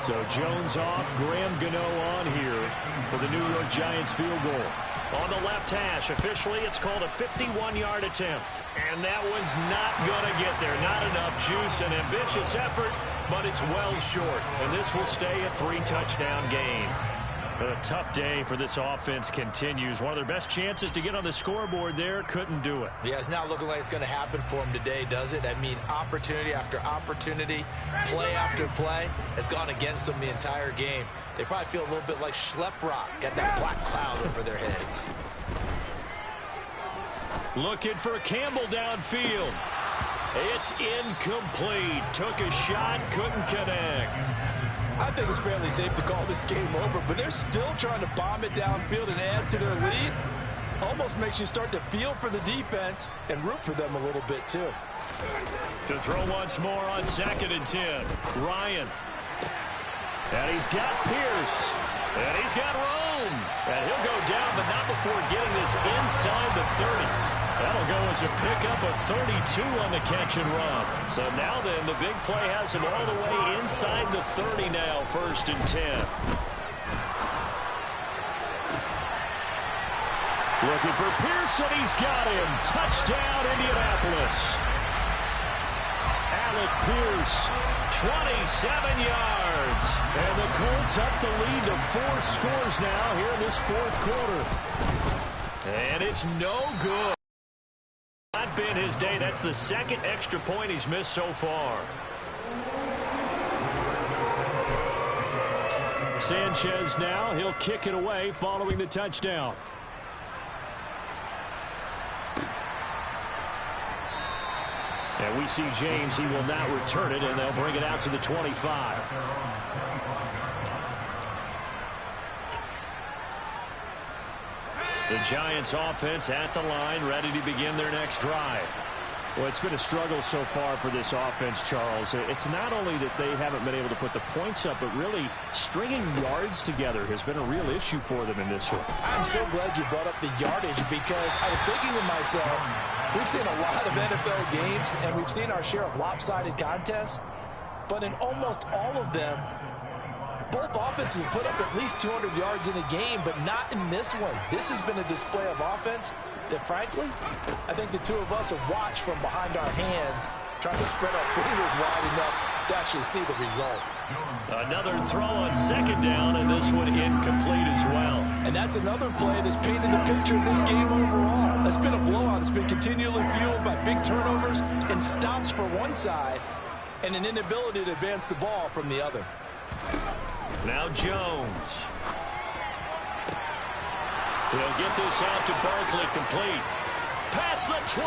So Jones off, Graham Gano on here for the New York Giants field goal. On the left hash, officially it's called a 51-yard attempt. And that one's not going to get there. Not enough juice, an ambitious effort, but it's well short. And this will stay a 3-touchdown game. A tough day for this offense continues. One of their best chances to get on the scoreboard there, couldn't do it. Yeah, it's not looking like it's going to happen for them today, does it? I mean, opportunity after opportunity, play after play has gone against them the entire game. They probably feel a little bit like Schlepp-Rock, got that black cloud over their heads. Looking for Campbell downfield. It's incomplete. Took a shot, couldn't connect. I think it's fairly safe to call this game over, but they're still trying to bomb it downfield and add to their lead. Almost makes you start to feel for the defense and root for them a little bit, too. To throw once more on 2nd and 10. Ryan. And he's got Pierce. And he's got Rome. And he'll go down, but not before getting this inside the 30. That'll go as a pickup of 32 on the catch and run. So now then, the big play has him all the way inside the 30 now, 1st and 10. Looking for Pearson. He's got him. Touchdown, Indianapolis. Alec Pierce, 27 yards. And the Colts up the lead to 4 scores now here in this 4th quarter. And it's no good. Not been his day. That's the 2nd extra point he's missed so far. Sanchez now. He'll kick it away following the touchdown. And we see James. He will not return it, and they'll bring it out to the 25. The Giants offense at the line, ready to begin their next drive. Well, it's been a struggle so far for this offense, Charles. It's not only that they haven't been able to put the points up, but really stringing yards together has been a real issue for them in this one. I'm so glad you brought up the yardage, because I was thinking to myself, we've seen a lot of NFL games, and we've seen our share of lopsided contests, but in almost all of them, both offenses have put up at least 200 yards in a game, but not in this one. This has been a display of offense that, frankly, I think the two of us have watched from behind our hands, trying to spread our fingers wide enough to actually see the result. Another throw on 2nd down, and this one incomplete as well. And that's another play that's painted the picture of this game overall. It's been a blowout. It's been continually fueled by big turnovers and stops for one side and an inability to advance the ball from the other. Now Jones. He'll get this out to Barkley, complete. Past the 20.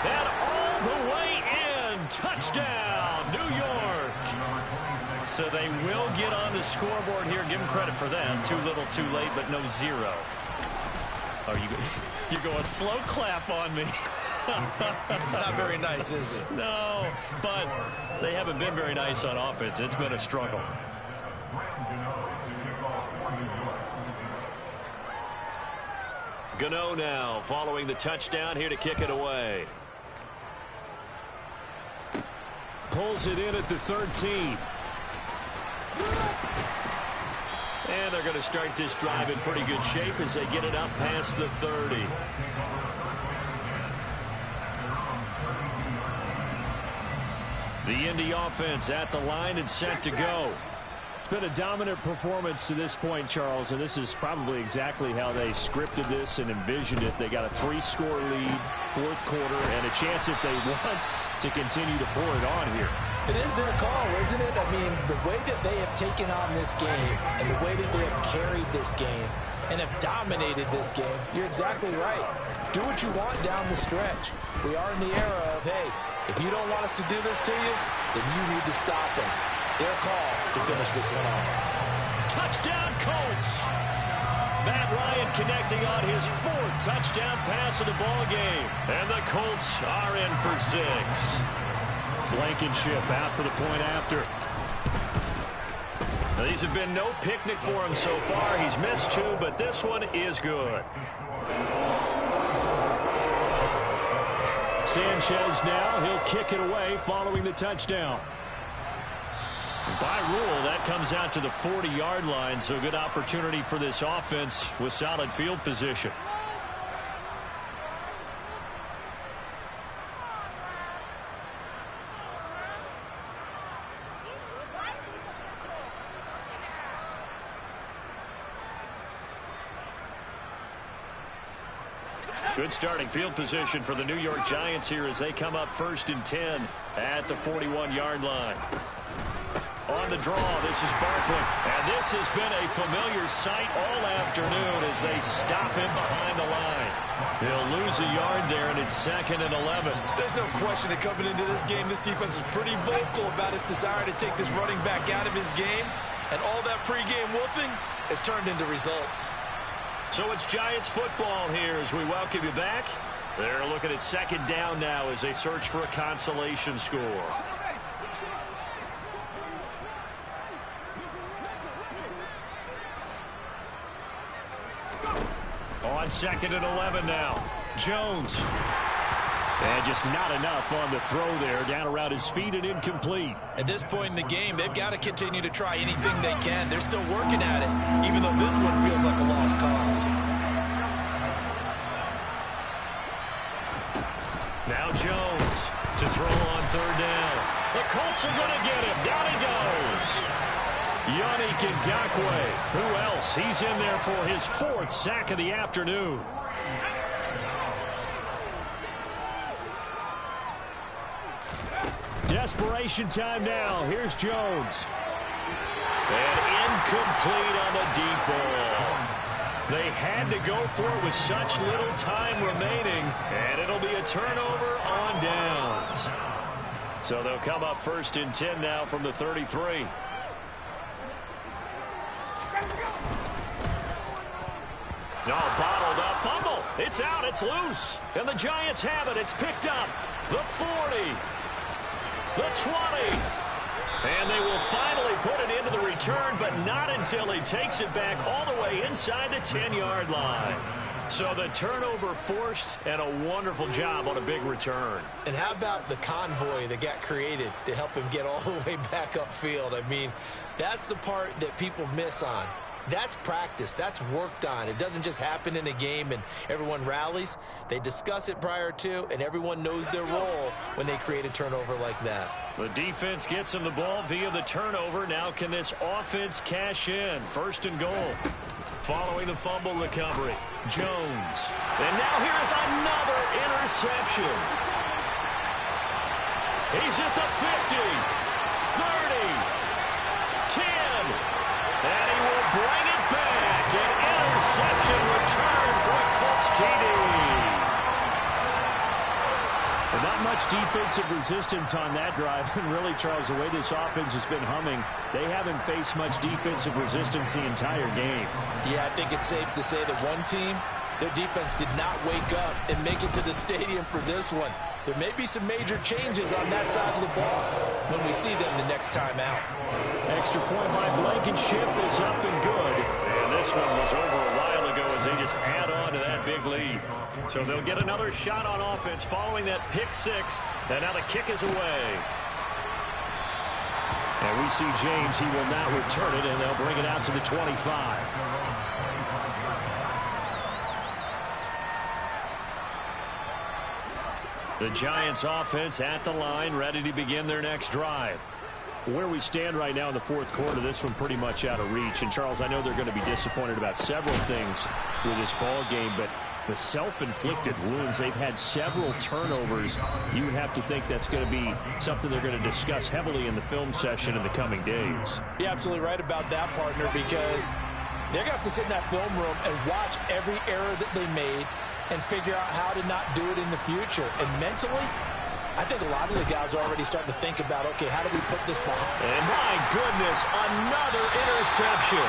And all the way in. Touchdown, New York. So they will get on the scoreboard here. Give them credit for that. Too little, too late, but no 0. Are you're going slow clap on me. Not very nice, is it? No, but they haven't been very nice on offense. It's been a struggle. Gano now following the touchdown here to kick it away. Pulls it in at the 13. And they're going to start this drive in pretty good shape as they get it up past the 30. The Indy offense at the line and set to go. It's been a dominant performance to this point, Charles, and this is probably exactly how they scripted this and envisioned it. They got a 3-score lead, 4th quarter, and a chance if they want to continue to pour it on here. It is their call, isn't it? I mean, the way that they have taken on this game and the way that they have carried this game and have dominated this game, you're exactly right. Do what you want down the stretch. We are in the era of, hey, if you don't want us to do this to you, then you need to stop us. Their call to finish this one off. Touchdown, Colts! Matt Ryan connecting on his 4th touchdown pass of the ball game. And the Colts are in for 6. Blankenship out for the point after. Now, these have been no picnic for him so far. He's missed 2, but this one is good. Sanchez now, he'll kick it away following the touchdown. By rule, that comes out to the 40-yard line, so good opportunity for this offense with solid field position. Good starting field position for the New York Giants here as they come up 1st and 10 at the 41-yard line. On the draw, this is Barkley. And this has been a familiar sight all afternoon as they stop him behind the line. He'll lose a yard there, and it's 2nd and 11. There's no question that coming into this game, this defense is pretty vocal about its desire to take this running back out of his game. And all that pregame whooping has turned into results. So it's Giants football here as we welcome you back. They're looking at 2nd down now as they search for a consolation score. On 2nd and 11 now. Jones. And just not enough on the throw there. Down around his feet and incomplete. At this point in the game, they've got to continue to try anything they can. They're still working at it, even though this one feels like a lost cause. Now Jones to throw on 3rd down. The Colts are going to get him. Down he goes. Yannick Ngakoue. Who else? He's in there for his 4th sack of the afternoon. Desperation time now. Here's Jones. And incomplete on the deep ball. They had to go for it with such little time remaining, and it'll be a turnover on downs. So they'll come up 1st and 10 now from the 33. No, bottled up. Fumble. It's out. It's loose. And the Giants have it. It's picked up. The 40. The 20. And they will finally put it into the return, but not until he takes it back all the way inside the 10-yard line. So the turnover forced, and a wonderful job on a big return. And how about the convoy that got created to help him get all the way back upfield? I mean, that's the part that people miss on. That's practice. That's worked on. It doesn't just happen in a game and everyone rallies. They discuss it prior to, and everyone knows their role when they create a turnover like that. The defense gets him the ball via the turnover. Now can this offense cash in? 1st and goal. Following the fumble recovery, Jones. And now here's another interception. He's at the 50, 30, 10. And he will bring it back. An interception return for a Colts TD. And not much defensive resistance on that drive. And really, Charles, the way this offense has been humming, they haven't faced much defensive resistance the entire game. Yeah, I think it's safe to say that one team, their defense did not wake up and make it to the stadium for this one. There may be some major changes on that side of the ball when we see them the next time out. Extra point by Blankenship is up and good. And this one was over a while ago as they just add on to that big lead. So they'll get another shot on offense following that pick 6. And now the kick is away. And we see James. He will not return it, and they'll bring it out to the 25. The Giants offense at the line, ready to begin their next drive. Where we stand right now in the 4th quarter, this one pretty much out of reach. And, Charles, I know they're going to be disappointed about several things with this ball game, but the self-inflicted wounds, they've had several turnovers. You would have to think that's going to be something they're going to discuss heavily in the film session in the coming days. You're absolutely right about that, partner, because they're going to have to sit in that film room and watch every error that they made and figure out how to not do it in the future. And mentally, I think a lot of the guys are already starting to think about, okay, how do we put this behind? And my goodness, another interception.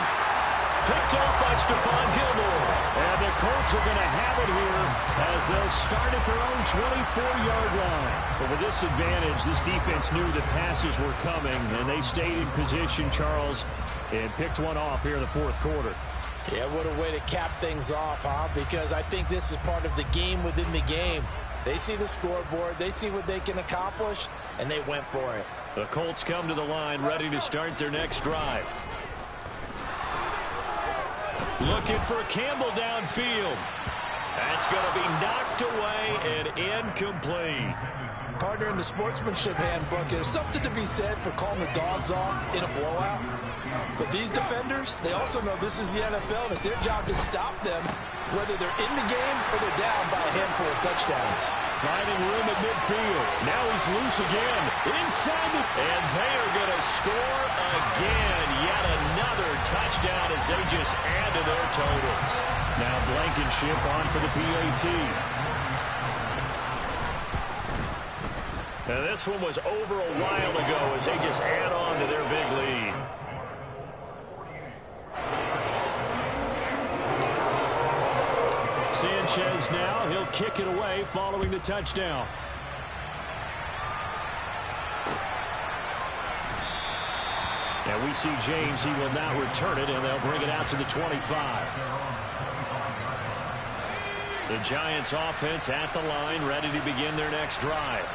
Picked off by Stephon Gilmore. And the the Colts are going to have it here as they'll start at their own 24-yard line. But with this advantage, this defense knew that passes were coming, and they stayed in position, Charles, and picked one off here in the fourth quarter. Yeah, what a way to cap things off, huh? Because I think this is part of the game within the game. They see the scoreboard, they see what they can accomplish, and they went for it. The Colts come to the line ready to start their next drive. Looking for Campbell downfield. That's going to be knocked away and incomplete. Partner, in the sportsmanship handbook, there's something to be said for calling the dogs off in a blowout. But these defenders, they also know this is the NFL, and it's their job to stop them, whether they're in the game or they're down by a handful of touchdowns. Finding room at midfield. Now he's loose again. Inside. And they are going to score again. Yet another touchdown as they just add to their totals. Now Blankenship on for the PAT. Now this one was over a while ago as they just add on to their big lead. Sanchez now, he'll kick it away following the touchdown. And we see James, he will not return it, and they'll bring it out to the 25. The Giants offense at the line, ready to begin their next drive.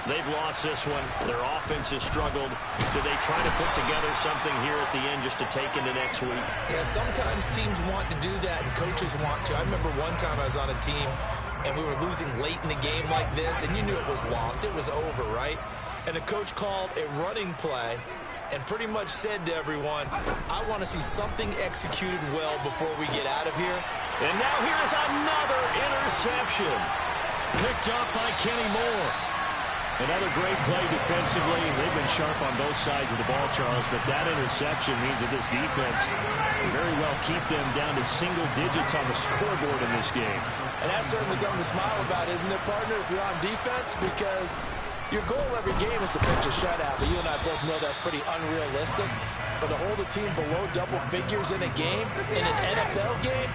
They've lost this one. Their offense has struggled. Do they try to put together something here at the end just to take into next week? Yeah, sometimes teams want to do that and coaches want to. I remember one time I was on a team and we were losing late in the game like this, and you knew it was lost. It was over, right? And the coach called a running play and pretty much said to everyone, I want to see something executed well before we get out of here. And now here's another interception. Picked up by Kenny Moore. Another great play defensively. They've been sharp on both sides of the ball, Charles, but that interception means that this defense very well keep them down to single digits on the scoreboard in this game. And that's certainly something to smile about, isn't it, partner, if you're on defense? Because your goal every game is to pitch a shutout, but you and I both know that's pretty unrealistic. But to hold a team below double figures in a game, in an NFL game,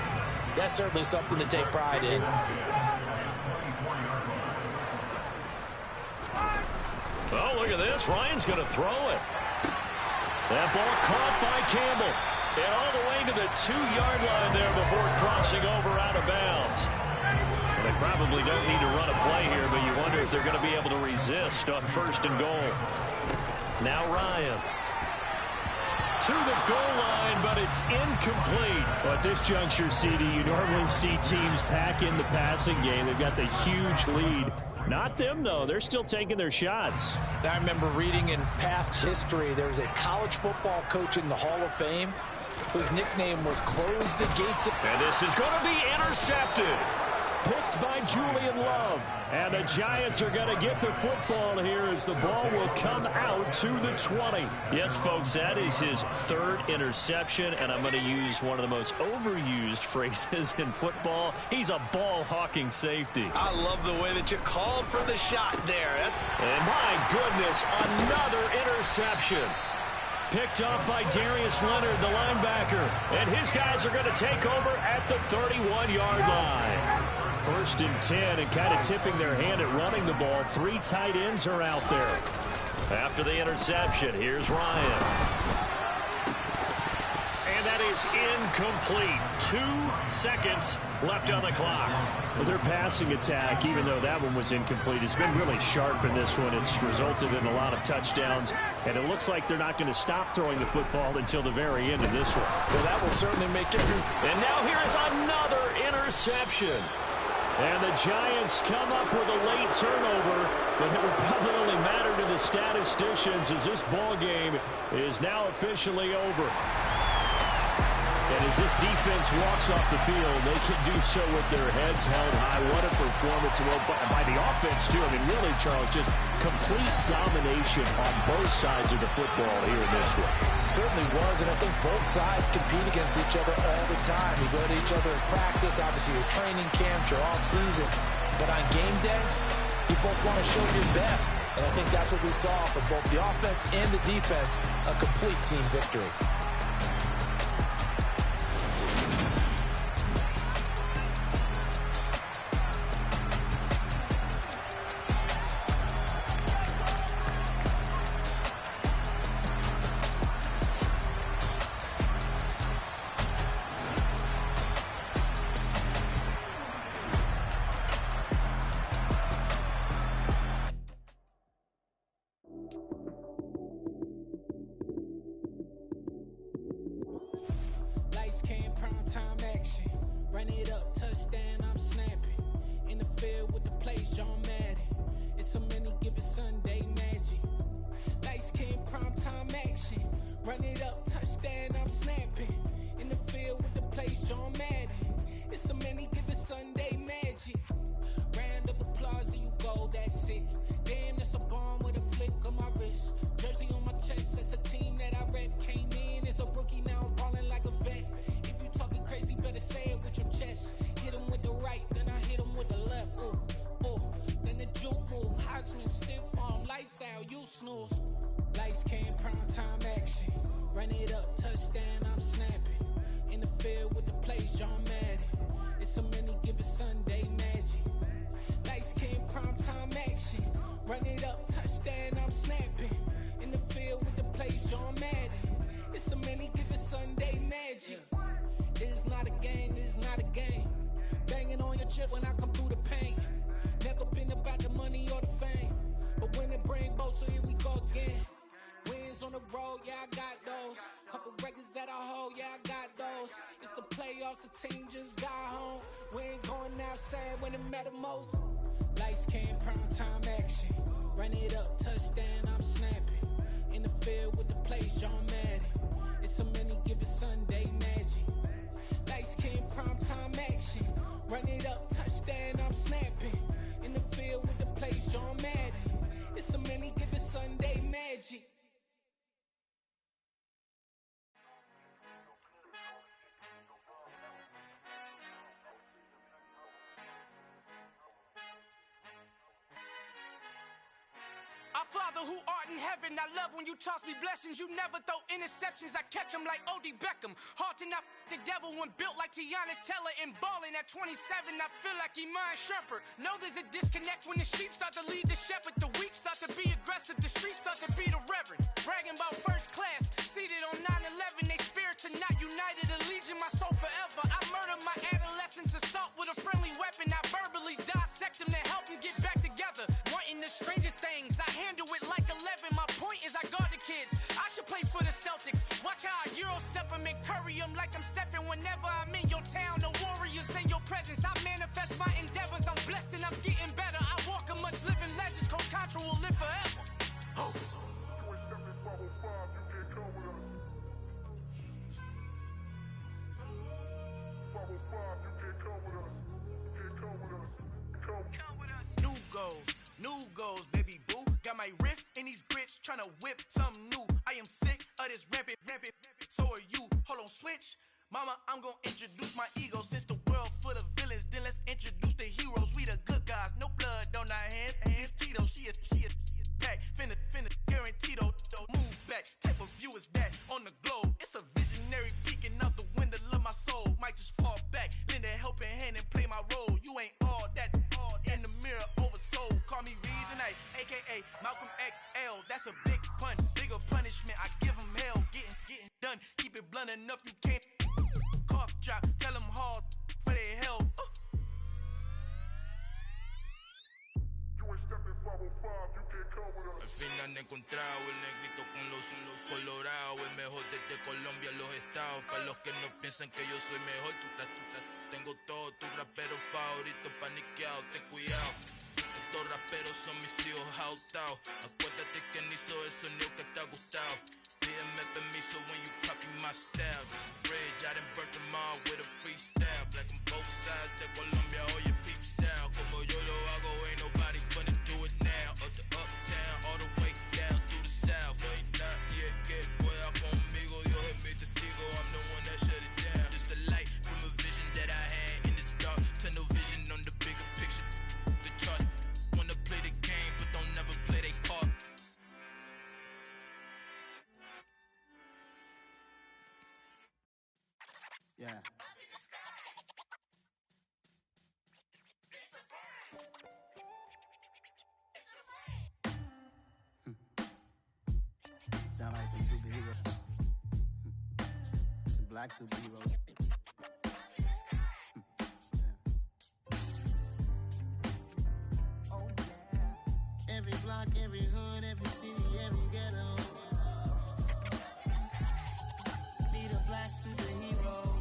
that's certainly something to take pride in. Oh, look at this. Ryan's going to throw it. That ball caught by Campbell. And all the way to the 2-yard line there before crossing over out of bounds. And they probably don't need to run a play here, but you wonder if they're going to be able to resist on 1st and goal. Now Ryan. To the goal line, but it's incomplete. Well, at this juncture, CD, you normally see teams pack in the passing game. They've got the huge lead. Not them, though. They're still taking their shots. I remember reading in past history, there was a college football coach in the Hall of Fame whose nickname was Close the Gates. And this is going to be intercepted. Picked by Julian Love. And the Giants are going to get the football here as the ball will come out to the 20. Yes, folks, that is his 3rd interception, and I'm going to use one of the most overused phrases in football. He's a ball-hawking safety. I love the way that you called for the shot there. And my goodness, another interception. Picked up by Darius Leonard, the linebacker. And his guys are going to take over at the 31-yard line. 1st and 10, and kind of tipping their hand at running the ball. 3 tight ends are out there. After the interception, here's Ryan. And that is incomplete. 2 seconds left on the clock. Well, their passing attack, even though that one was incomplete, has been really sharp in this one. It's resulted in a lot of touchdowns, and it looks like they're not going to stop throwing the football until the very end of this one. Well, that will certainly make it. And now here is another interception. And the Giants come up with a late turnover, but it will probably only matter to the statisticians as this ball game is now officially over. And as this defense walks off the field, they can do so with their heads held high. What a performance by the offense, too. I mean, really, Charles, just complete domination on both sides of the football here in this one. It certainly was, and I think both sides compete against each other all the time. You go to each other in practice, obviously your training camps, your off-season. But on game day, you both want to show your best. And I think that's what we saw from both the offense and the defense, a complete team victory. Run it up, touchdown, I'm snapping. In the field with the plays, John Madden. It's a many given Sunday magic. Lights came primetime action. Run it up, touchdown, I'm snapping. In the field with the plays, John Madden. It's a many given Sunday magic. Round of applause and you go, that's it. Damn, that's a bomb with a flick on my wrist. Jersey on my chest, that's a team that I rep. Came in as a rookie, now I'm ballin' like a vet. If you talking crazy, better say it with your chest. Hit him with the right, then I hit him with the left. Ooh, ooh, then the juke move. Heisman, stiff arm, lights out, you snooze. Lights came, prime time action. Run it up, touchdown, I'm snapping. In the field with the plays, John Madden. It's a many given Sunday magic. Lights came, prime time action. Run it up, touchdown, I'm snapping. In the field with the plays, John Madden. It's a many given Sunday magic. This is not a game, this is not a game. Banging on your chest when I come through the paint. Never been about the money or the fame. But when it bring both, so here we go again. Wins on the road, yeah, I got those. Couple records that I hold, yeah, I got those. It's the playoffs, the team just got home. We ain't going outside when it matter most. Lights came, prime time action. Run it up, touchdown, I'm snapping. In the field with the plays, John Madden. It's a many given Sunday magic. Lights came, prime time action. Run it up, touchdown, I'm snapping. In the field with the plays, John Madden. It's a many given Sunday magic. Our Father who art in heaven, I love when you toss me blessings. You never throw interceptions, I catch them like O.D. Beckham. Hard to not the devil when built like Tiana Teller and balling at 27, I feel like Iman Shumpert. Know there's a disconnect when the sheep start to lead the shepherd. The weak start to be aggressive, the streets start to be the reverend. Bragging about first class, seated on 9/11. They spirits are not united, allegiance my soul forever. I murdered my adolescence, assault with a friendly weapon. I verbally dissect them to help them get back together. Wanting the stranger things, I handle it like 11. My point is I guard the kids. I should play for the Celtics. Watch how I Euro step them and curry them like I'm stepping. Whenever I'm in your town, the warriors in your presence. I manifest my endeavors. I'm blessed and I'm getting better. I walk amongst living legends. Coach Contra will live forever. Oh. New goals, new goals, baby boo. Got my wrist in these grits, tryna whip something new. I am sick of this rampant. So are you. Hold on, switch. Mama, I'm gonna introduce my ego. Since the world full of villains, then let's introduce the heroes. We the good guys, no blood on our hands. Hands Tito, she a pack. Finna guaranteed. Move back. Type of view is that on the globe? It's a visionary peeking out the window of my soul. Might just fall back, lend a helping hand and play my role. You ain't all that in the mirror oversold. Call me Reason A, aka Malcolm XL. That's a big pun, bigger punishment. I give him hell, getting done. Keep it blunt enough, you can't cough drop. Tell them hard for their health. Al fin han encontrado el negrito con los colorados, el mejor desde Colombia, los estados. Para los que no piensan que yo soy mejor, tengo todo, tus raperos favoritos paniqueados, ten cuidado. Estos raperos son mis hijos jautados. Acuérdate que ni hizo el sonido que te ha gustado. Pídeme permiso when you copy my style. This bridge, I done burnt them all with a freestyle. Black on both sides de Colombia, oye peep style. Como yo lo hago, ain't nobody finna do it now. Up to uptown, all the way down through the south. No hay nadie que pueda conmigo. Dios es mi testigo, I'm the one that shut it down. Just a light from a vision that I had in the dark. Tunnel vision on the bigger picture. The charts wanna play the game, but don't never play their part. Yeah. Sound like some superheroes. Some black superheroes. Oh, yeah. Every block, every hood, every city, every ghetto. Need a black superhero.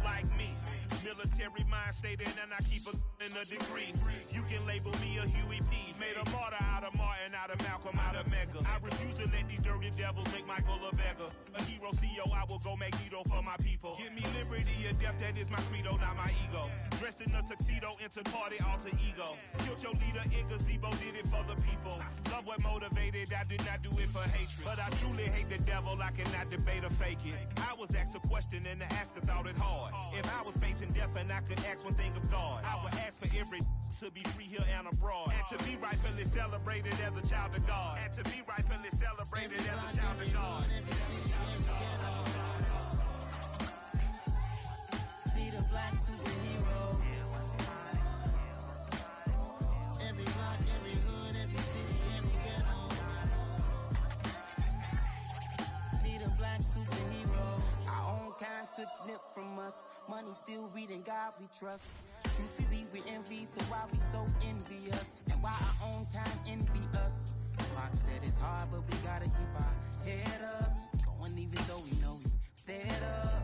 like me. Military mind stated, and I keep in a degree. You can label me a Huey P. Made a martyr out of Martin, out of Malcolm, out of Mega. I refuse to let these dirty devils make Michael a beggar. A hero CEO, I will go Magneto for my people. Give me liberty or death, that is my credo, not my ego. Dressed in a tuxedo, into party, alter ego. Killed your leader in gazebo, did it for the people. Love what motivated, I did not do it for hatred. But I truly hate the devil, I cannot debate or fake it. I was asked a question and the asker thought it hard. If I was facing death and I could ask one thing of God, I would ask for every to be free here and abroad. And to be rightfully celebrated as a child of God. And to be rightfully celebrated as a child of God. Need a black superhero. Every block, every hood, every city, every ghetto. Need a black superhero. Our own kind took nip from us. Money still reading God we trust. Truthfully we envy, so why we so envious? And why our own kind envy us? Pac said it's hard, but we gotta keep our head up. Going even though we know we fed up.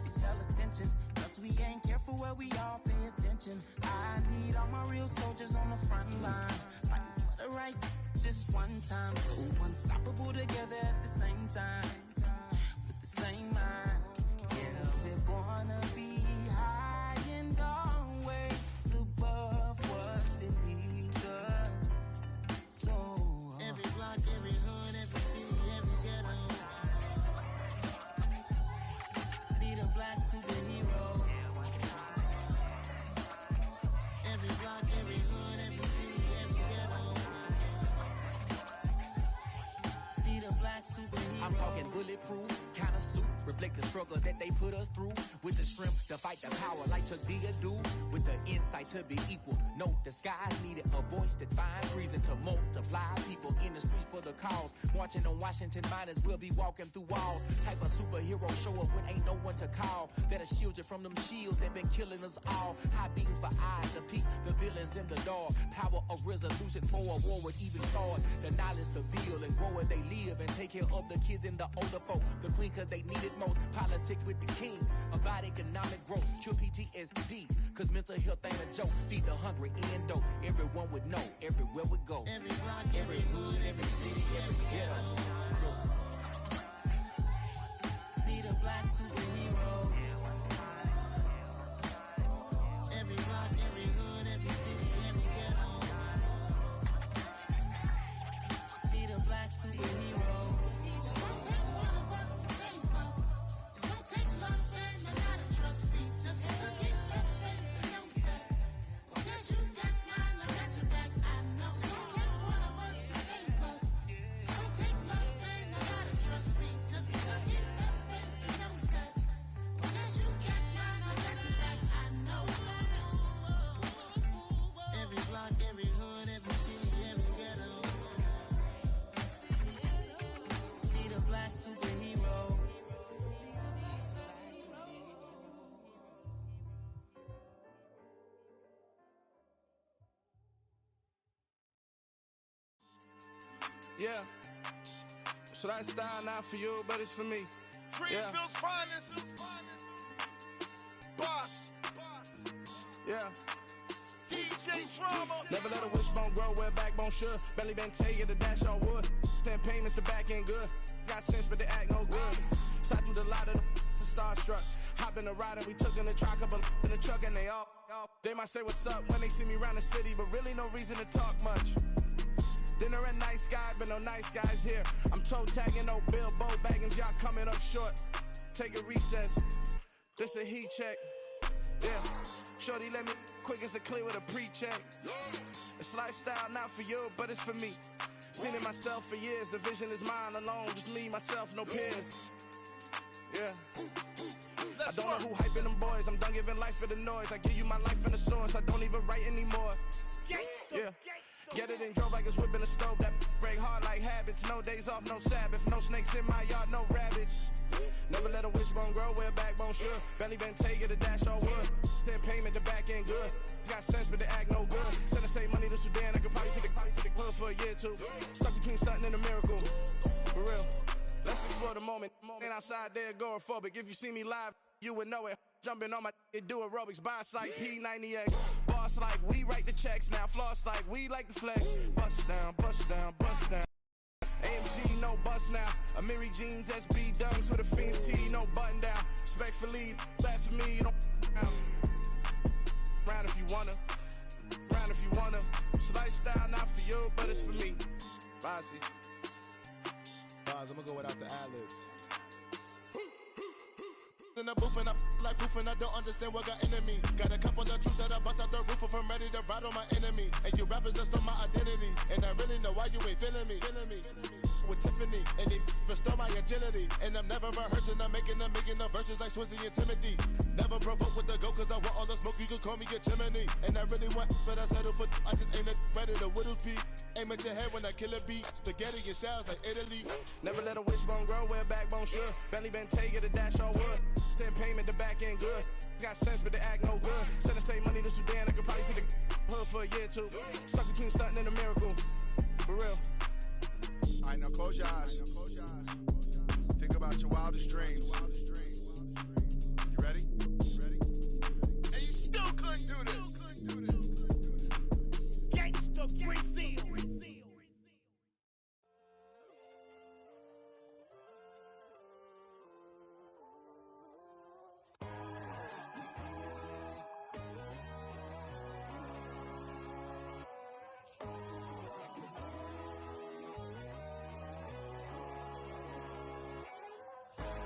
It's hell attention, cause we ain't careful where we all pay attention. I need all my real soldiers on the front line, fighting for the right just one time. So unstoppable together at the same time, with the same mind. Yeah, we're gonna be high and always above what's beneath us. So every block, every hood, every city, every ghetto. Need a black superhero. Every block, every hood, every city, every ghetto. Need a black superhero. I'm talking bulletproof kind of suit, reflect the struggle that they put us through, with the strength to fight the power like Chuck D do, with the insight to be equal. Note the skies needed a voice that finds reason to multiply people in the streets for the cause. Marching on Washington, might as well be walking through walls. Type of superhero show up when ain't no one to call, that'll shield you from them shields that been killing us all. High beams for eyes to peek the villains in the dark. Power of resolution for a war would even start. The knowledge to build and grow where they live and take care of the kids and the older folk. The queen cause they need it most. Politics with the kings about economic growth. Cure PTSD cause mental health ain't a joke. Feed the hungry and dope. Everyone would know everywhere we go. Every block, every hood, every city, every ghetto. Need a black superhero. Every block, every hood, every city, every ghetto. Need a black superhero. It's gonna take one of us to save us. It's gonna take love and a lot of trust. We just got to get love and know that. Because you got mine, I got your back, I know. It's gonna take one of us to save us. It's gonna take love and a lot of trust. We just got to get love and know that. Because you got mine, I got your back, I know. Every block, every hood, every city, every ghetto. Need a black superhero. Yeah. So that style not for you, but it's for me. Greenfield's finest. Boss. Yeah. DJ Drama. Never let a wishbone grow where backbone should. Belly been taking the dash on wood. 10 payments, the back end good. Got sense, but they act no good. Side through the lot of the starstruck. Hop in the ride and we took in the truck, couple in the truck, and they all. They might say what's up when they see me around the city, but really no reason to talk much. Dinner a nice guy, but no nice guys here. I'm toe tagging, no Bilbo baggins, y'all coming up short. Take a recess. This a heat check. Yeah. Shorty let me quick as a clear with a pre-check. It's lifestyle not for you, but it's for me. Seen it myself for years. The vision is mine alone. Just me, myself, no peers. Yeah. I don't know who hyping them boys. I'm done giving life for the noise. I give you my life in the source. I don't even write anymore. Yeah. Get it and drove like it's whipping a stove. That break hard like habits. No days off, no Sabbath. No snakes in my yard, no rabbits. Never let a wishbone grow where backbone should. Belly been taking the dash on wood. 10 payment, the back end good. Got sense, but they act no good. Send the same money to Sudan. I could probably take the hood for a year or two. Stuck between stunting and a miracle. For real. Let's explore the moment. Ain't outside there agoraphobic. If you see me live, you would know it. Jumping on my do aerobics, boss like P90X. Boss like we write the checks now. Floss like we like the flex. Bust down, bust down, bust down. AMG, no bust now. Amiri jeans, SB dunks with a Fiends tee, no button down. Respectfully, that's for me, don't down. Round if you wanna, round if you wanna. It's lifestyle, not for you, but it's for me. Bossy. Boz, I'm gonna go without the ad-libs. In the booth and I like proof and I don't understand what got into me. Got a couple of truths that I bust out the roof if I'm ready to battle my enemy. And you rappers just on my identity. And I really know why you ain't feeling me. With Tiffany, and they restore my agility. And I'm never rehearsing, I'm making the verses like Swizzy and Timothy. Never provoke with the go, cause I want all the smoke, you can call me a chimney. And I really want, but I settle for, I just ain't ready to whittles peak. Aim at your head when I kill a beat. Spaghetti and shells like Italy. Never let a wishbone grow where a backbone should. Belly been take it a dash on wood. 10 payment, the back end good. Got sense, but the act no good. Send the same money to Sudan, I could probably see the hood for a year or two. Stuck between stunting and a miracle. For real. All right, now close your eyes. Think about your wildest dreams. You ready? And you still couldn't do this. Gangsta Brazil.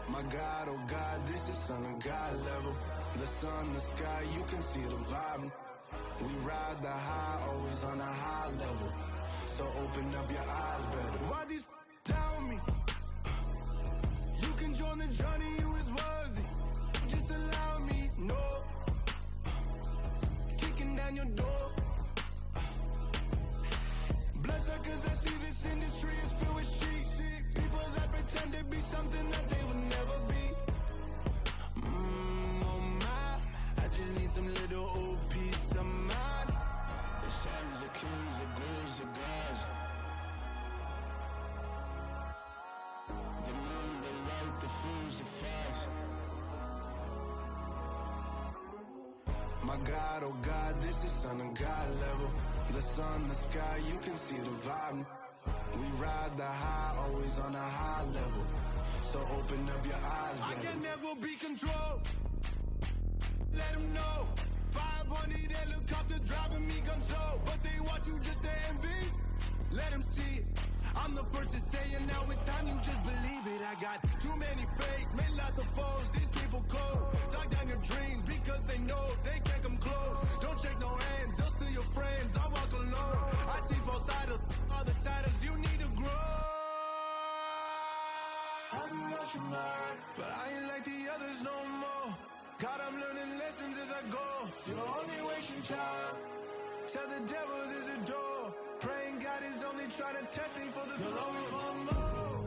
My God, oh God, this is Son of God level. The sun, the sky, you can see the vibe. We ride the high, always on a high level. So open up your eyes better. Why these tell me? You can join the journey, you is worthy. Just allow me, no. Kicking down your door. Bloodsuckers, I see this industry is filled with sheep. People that pretend to be something that they would never be. Oh my, I just need some little old peace of mind. The sons of kings, the ghouls, the gods. The moon, the light, the fools, the fogs. My God, oh God, this is Son of God level. The sun, the sky, you can see the vibe. We ride the high, always on a high level. So open up your eyes, baby. I can never be controlled. Let them know. 500 helicopters driving me gonzo. But they want you just to envy. Let them see it. I'm the first to say it, now it's time you just believe it. I got too many fakes, made lots of foes. These people cold. Talk down your dreams because they know they can't come close. Don't shake no hands, they'll steal your friends. I walk alone. I see false idols, other siders, you need to grow. Have you lost your mind? But I ain't like the others no more. God, I'm learning lessons as I go. You're only wasting time. Tell the devil there's a door. Praying God is only trying to test me for the glory of more.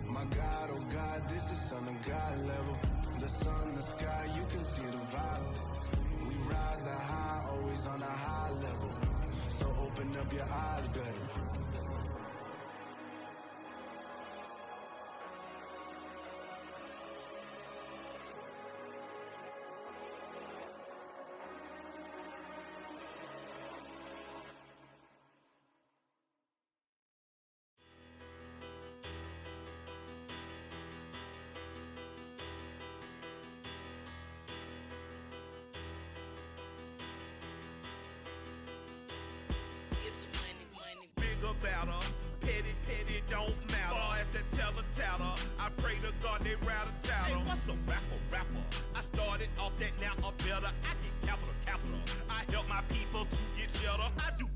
My God, oh God, this is Son of God level. The sun, the sky, you can see the vibe. We ride the high, always on a high level. So open up your eyes better. Better. Petty, don't matter. Far as that tattle, I pray to God they rattle tattle. Hey, what's a rapper? I started off that, now I'm better. I get capital. I help my people to get cheddar. I do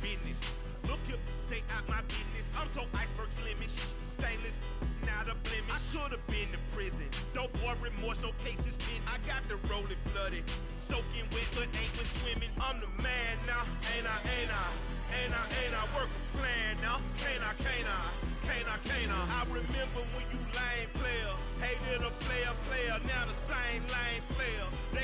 business. Look here, stay out my business. I'm so iceberg slimish, stainless, not a blemish. I should've been in prison. No boy remorse, no cases pinned. I got the rolling flooded, soaking wet, but ain't been swimming. I'm the man now, ain't I? Work a plan now, can't I? I remember when you lame player, hated a player, now the same lame player. They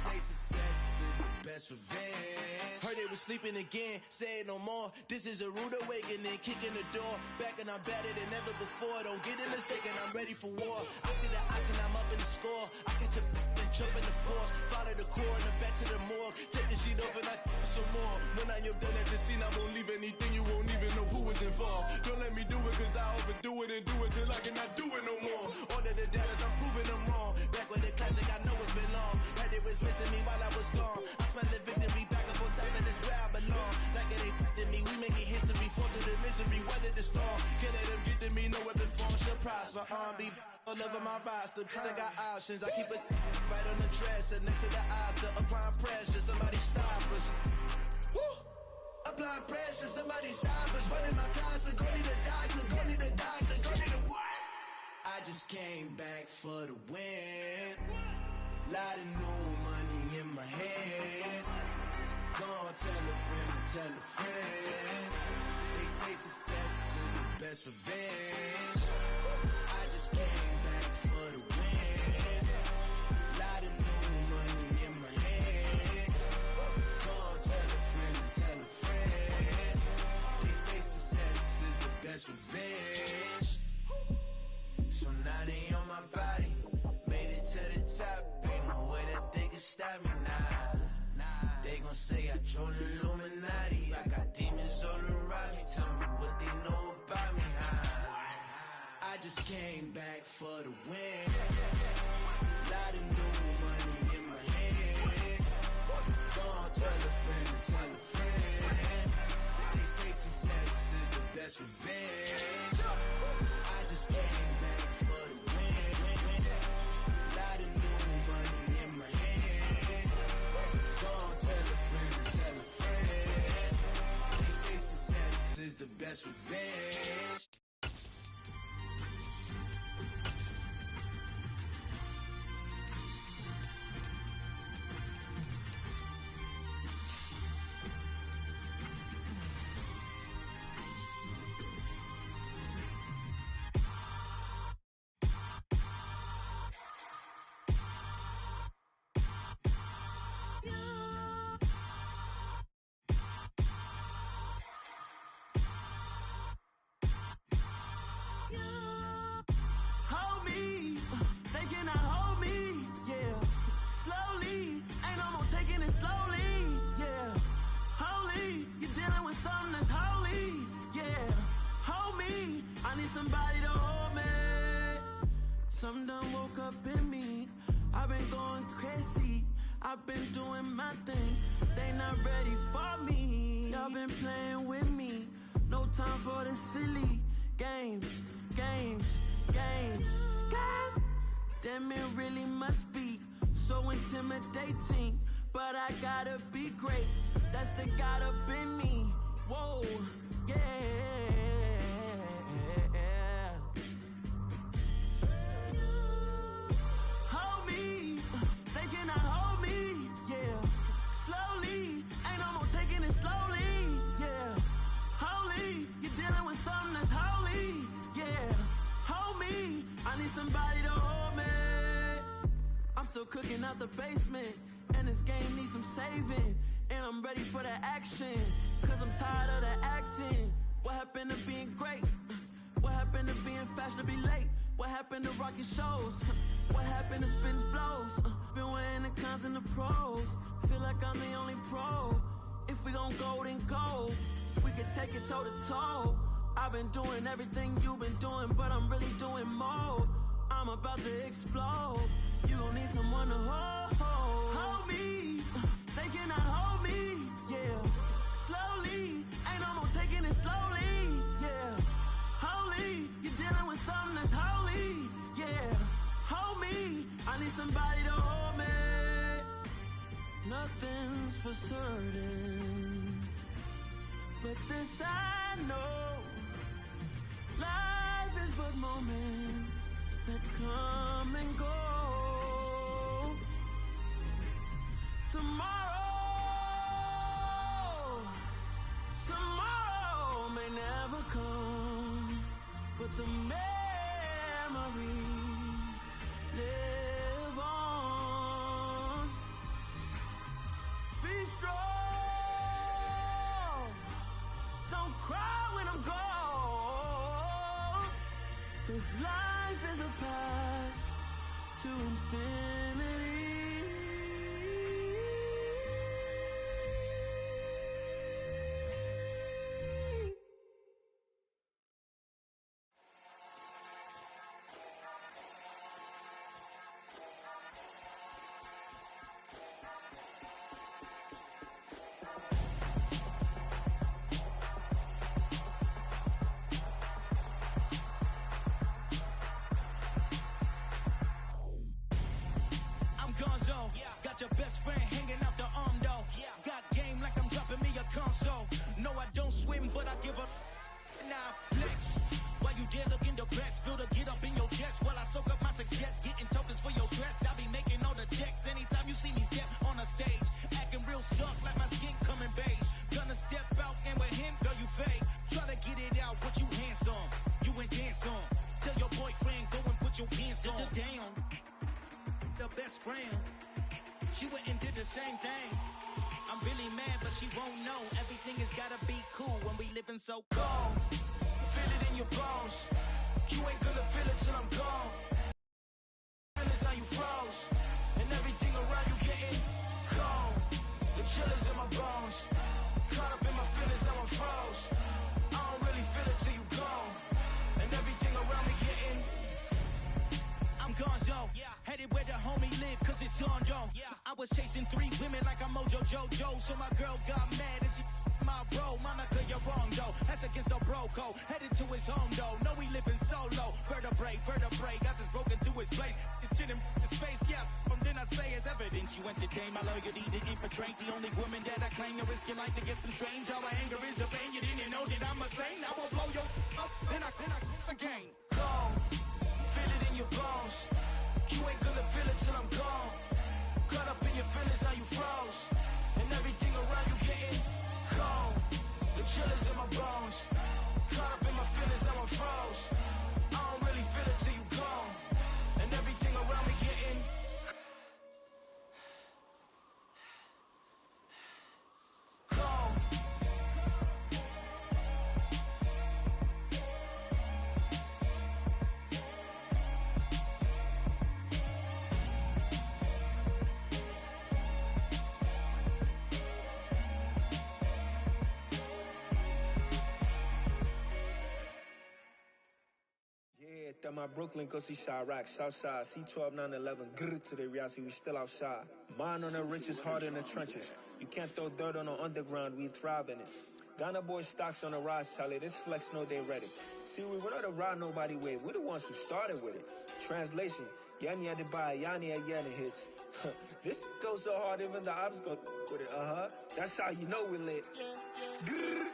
say success is the best revenge. Heard they was sleeping again, say it no more. This is a rude awakening, kicking the door. Back and I'm better than ever before. Don't get it mistaken, I'm ready for war. I see the option, I'm up in the score. I catch a and jump in the Porsche. Follow the core and the back to the morgue. Take the sheet off and I some more. When I am done at the scene, I won't leave anything. You won't even know who was involved. Don't let me do it, cause I overdo it and do it till I cannot do it no more. All of the doubters, I'm proving them wrong. Back with the classic, I know it's been long. Heard they was missing me while I was gone. I smell the victory back up on top, and it's where I belong. Like it ain't to me, we making history. Fall through the misery, weather the storm. Can't let them get to me, no weapon form shall prosper. R&B all over my roster. I got options, I keep it right on the dresser. Next to the Oscar, applying pressure. Somebody stop us. Woo! Applying pressure, somebody stop us. Running my closet, go need a doctor, go need a doctor, go need a what? I just came back for the win. Lot of new money in my head. Gonna tell a friend to tell a friend. They say success is the best revenge. I just came back for the win. Lot of new money in my head. Gonna tell a friend to tell a friend. They say success is the best revenge. So now they on my body. Made it to the top. Ain't no way that they can stop me now. They gon' say I joined the Illuminati. I got demons all around me. Tell me what they know about me, huh? I just came back for the win. Lot of new money in my head. Gonna tell a friend to tell a friend. They say success is the best revenge. I just came back for the win. Lot of new money in my head. Gonna tell a friend to tell a friend. They say success is the best revenge. Hold me, they cannot hold me, yeah. Slowly, ain't no more taking it slowly, yeah. Holy, you're dealing with something that's holy, yeah. Hold me, I need somebody to hold me. Something done woke up in me. I've been going crazy, I've been doing my thing. They not ready for me. Y'all been playing with me. No time for the silly games, games, games, games. Damn, it really must be so intimidating. But I gotta be great. That's the God up in me. Whoa, yeah. Hold me, they cannot hold me, yeah. Slowly, ain't no more taking it slowly, yeah. Holy, you're dealing with something that's holy, yeah. Hold me, I need somebody to hold me. I'm still cooking out the basement, and this game needs some saving. And I'm ready for the action, cause I'm tired of the acting. What happened to being great? What happened to being fashionably late? What happened to rocking shows? What happened to spitting flows? Been weighing the cons and the pros. Feel like I'm the only pro. If we gon' go, then go. We can take it toe to toe. I've been doing everything you've been doing, but I'm really doing more. I'm about to explode. You gon' need someone to hold. Hold me, they cannot hold me, yeah. Slowly, ain't no more taking it slowly, yeah. Holy, you're dealing with something that's holy, yeah. Hold me, I need somebody to hold me. Nothing's for certain, but this I know. Life is but moments that come and go. Tomorrow may never come, but the memories live on. strong. Don't cry when I'm gone. This life is a path to infinity. Got your best friend hanging out the arm though. Got game like I'm dropping me a console. No, I don't swim, but I give a now flex. While you there looking depressed, feel to get up in your chest while I soak up my success, getting tokens for your stress. I be making all the checks anytime you see me step on a stage, acting real suck like my skin coming beige. Gonna step out and with him, girl, you fake. Try to get it out, but you handsome, you ain't dance on. Tell your boyfriend go and put your pants on. Down, the best friend. She went and did the same thing. I'm really mad, but she won't know. Everything has gotta be cool when we living so cold. Feel it in your bones. You ain't gonna feel it till I'm gone. Feelings now you froze, and everything around you getting cold. The chill is in my bones. Caught up in my feelings, now I'm froze. I don't really feel it till you gone, and everything around me getting. I'm gonzo. Headed where the homie live, cause it's on though. I was chasing 3 women like I'm Mojo Jojo, so my girl got mad and she my bro. Monica, you're wrong though, that's against a bro code. Headed to his home though, no we living solo. Vertebrae, got this broken to his place. It's chin in his face, yeah. From then I say it's evidence you entertain my loyalty to infiltrate. The only woman that I claim to risk your life to get some strange. All my anger is a pain, you didn't know that I'm a saint. I will blow your up, then I again. Go, feel it in your bones. You ain't gonna feel it till I'm gone. Caught up in your feelings, now you froze, and everything around you getting cold. The chill is in my bones. Caught up in my feelings, now I'm froze. I don't really feel it till you gone, and everything around me getting cold. At my Brooklyn, go see Chirac, Southside, C12, 911, grrr to the reality, we still outside. Mine on the riches, hard in the trenches. You can't throw dirt on the underground, we thrive in it. Ghana boys stocks on the rise, Charlie, this flex know they ready. See, we were not to ride nobody with, we're the ones who started with it. Translation, Yani had to buy, Yani had Yanni hits. This goes so hard, even the ops go with it, That's how you know we lit. Grrr,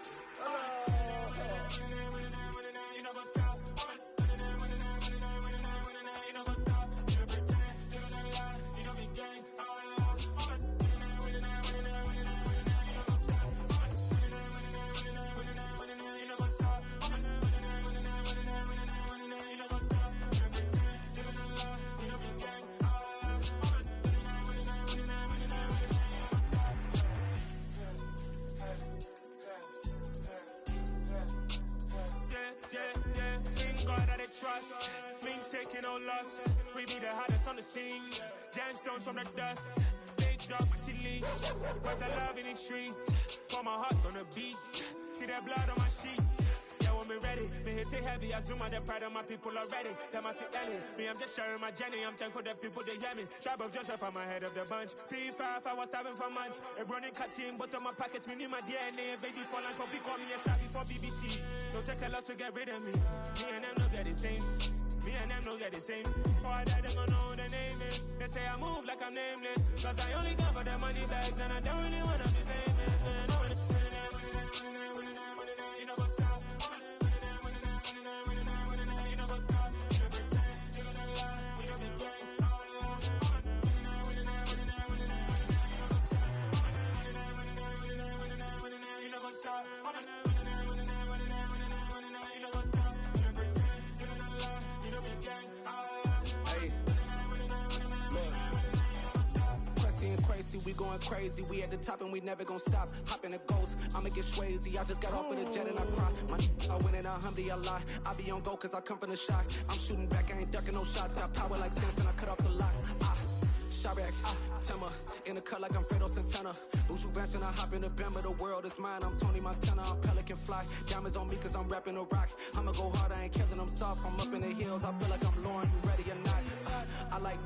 Trust, mean taking no loss. We be the hottest on the scene. Gemstones from the dust. Big dog, pretty leash. Where's the love in the streets? Pour my heart on the beat. See that blood on my sheets. Yeah, when me ready, me hit it heavy. I zoom out the pride of my people already. Them I see Ellie. Me, I'm just sharing my journey. I'm thankful that people they hear me. Tribe of Joseph, I'm ahead of the bunch. P5, I was starving for months. A running cut in, but on my pockets, me need my DNA. Baby for lunch, but we call me a star before BBC. Don't take a lot to get rid of me. Me and them no get the same. Me and them no get the same. Boy, that they gonna know who the name is. They say I move like I'm nameless. Cause I only come for the money bags and I don't really wanna be famous. Man. You know what's up? You know what's up? You don't pretend, you don't lie, we don't be gang. You know what's up? we going crazy. We at the top and we never gonna stop. Hop in a ghost, I'ma get Swayze. I just got off of the jet and I cry. I win in a Humvee, I lie. I be on go cause I come from the shot. I'm shooting back, I ain't ducking no shots. Got power like Samson, I cut off the locks. Shabak, Timmer, in the cut like I'm Fredo Santana. Buju Banton, I hop in the Bama, the world is mine. I'm Tony Montana, I'm Pelican Fly. Diamonds on me cause I'm rapping a rock. I'ma go hard, I ain't killing them soft. I'm up in the hills, I feel like I'm Lauren, you ready or not? I like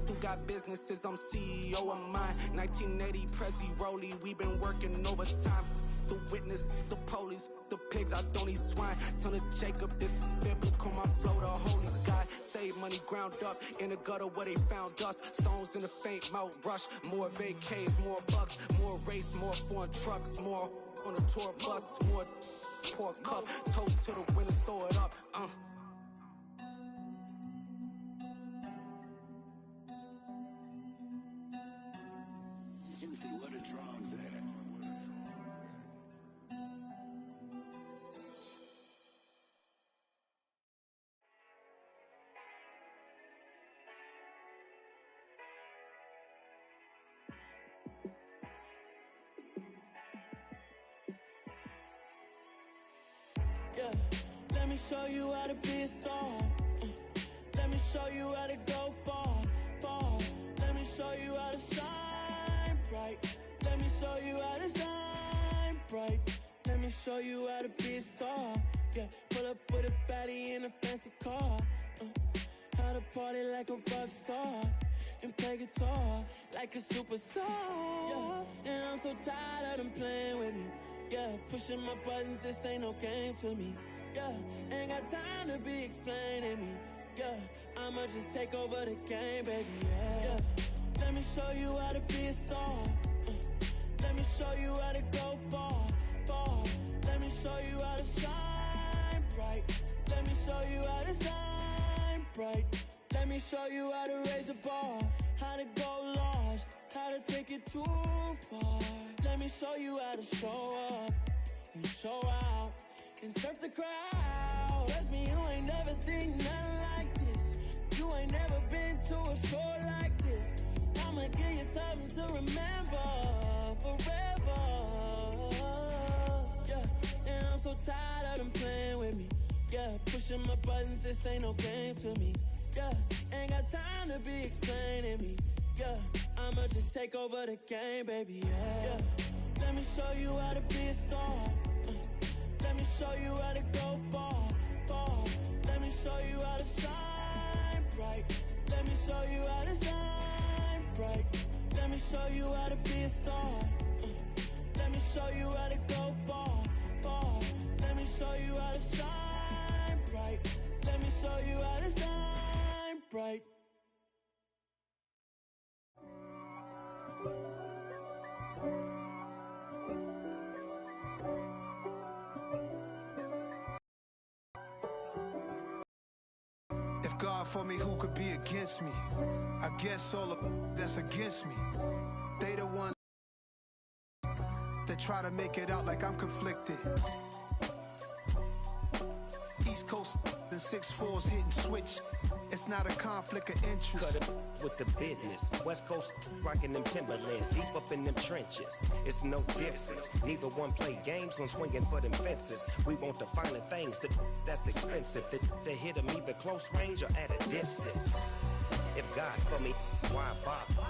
who got businesses, I'm CEO of mine. 1980 Prezi Rollie, we been working overtime. The witness, the police, the pigs, I don't eat swine. Son of Jacob, this biblical, my flow, the holy God. Save money ground up in the gutter where they found us. Stones in the faint Mount Rush. More vacays, more bucks, more race, more foreign trucks, more on a tour bus, more pour cup. Toast to the winners, throw it up. Juicy, what a drums at. Yeah, let me show you how to be a star. Let me show you how to go far, far. Let me show you how to shine bright. Let me show you how to shine bright. Let me show you how to be a star. Yeah, pull up with a baddie in a fancy car. How to party like a rock star and play guitar like a superstar. Yeah, and I'm so tired of them playing with me. Yeah, pushing my buttons, this ain't no game to me. Yeah, ain't got time to be explaining me. Yeah, I'ma just take over the game, baby. Yeah, let me show you how to be a star. Let me show you how to go far, far. Let me show you how to shine bright. Let me show you how to shine bright. Let me show you how to raise the bar, how to go large, how to take it too far. Let me show you how to show up and show out and surf the crowd. Trust me, you ain't never seen nothing like this. You ain't never been to a show like this. I'ma give you something to remember forever. Yeah, and I'm so tired of them playing with me. Yeah, pushing my buttons, this ain't no game to me. Yeah, ain't got time to be explaining me. Yeah, I'ma just take over the game, baby. Yeah, let me show you how to be a star. Let me show you how to go far, far. Let me show you how to shine bright. Let me show you how to shine bright. Let me show you how to be a star. Let me show you how to go far, far. Let me show you how to shine bright. Let me show you how to shine bright. If God for me, who could be against me? I guess all of that's against me. They the ones that try to make it out like I'm conflicted. East Coast and 6'4's hitting switch. It's not a conflict of interest. Cut it with the business. West Coast rocking them Timberlands, deep up in them trenches. It's no difference. Neither one play games when swinging for them fences. We want the finer things that's expensive. That hit them either close range or at a distance. If God for me, why bother?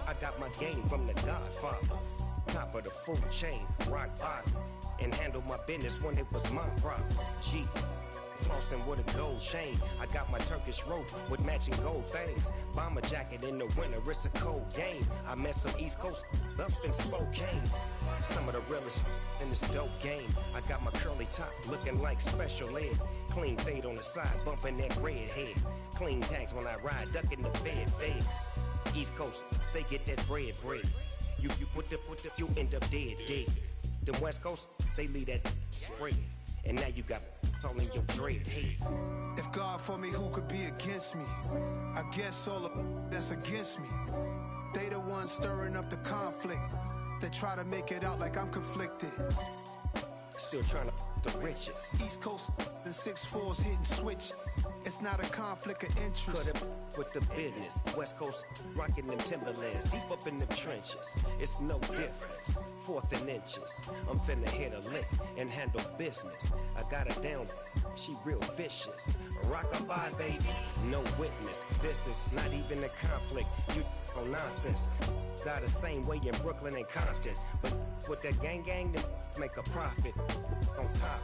I got my game from the Godfather. Top of the food chain, rock bottom. And handle my business when it was my problem. G. Flossing with a gold chain. I got my Turkish rope with matching gold things. Bomber jacket in the winter, it's a cold game. I met some East Coast up in Spokane. Some of the realest in this dope game. I got my curly top looking like special ed. Clean fade on the side, bumping that red head. Clean tags when I ride, ducking the feds. East Coast, they get that bread. You you end up dead. The West Coast, they leave that spread. And now you got all in your dread head. If God for me, who could be against me? I guess all of that's against me. They the ones stirring up the conflict. They try to make it out like I'm conflicted. Still trying to the riches. East Coast and 6'4s hitting switch. It's not a conflict of interest. Cut it with the business. West Coast rocking them Timberlands, deep up in them trenches. It's no difference. 4th and inches. I'm finna hit a lick and handle business. I got her down, she real vicious. Rock-a-bye, baby, no witness. This is not even a conflict. You on nonsense. Got the same way in Brooklyn and Compton, but with that gang, then make a profit. On top,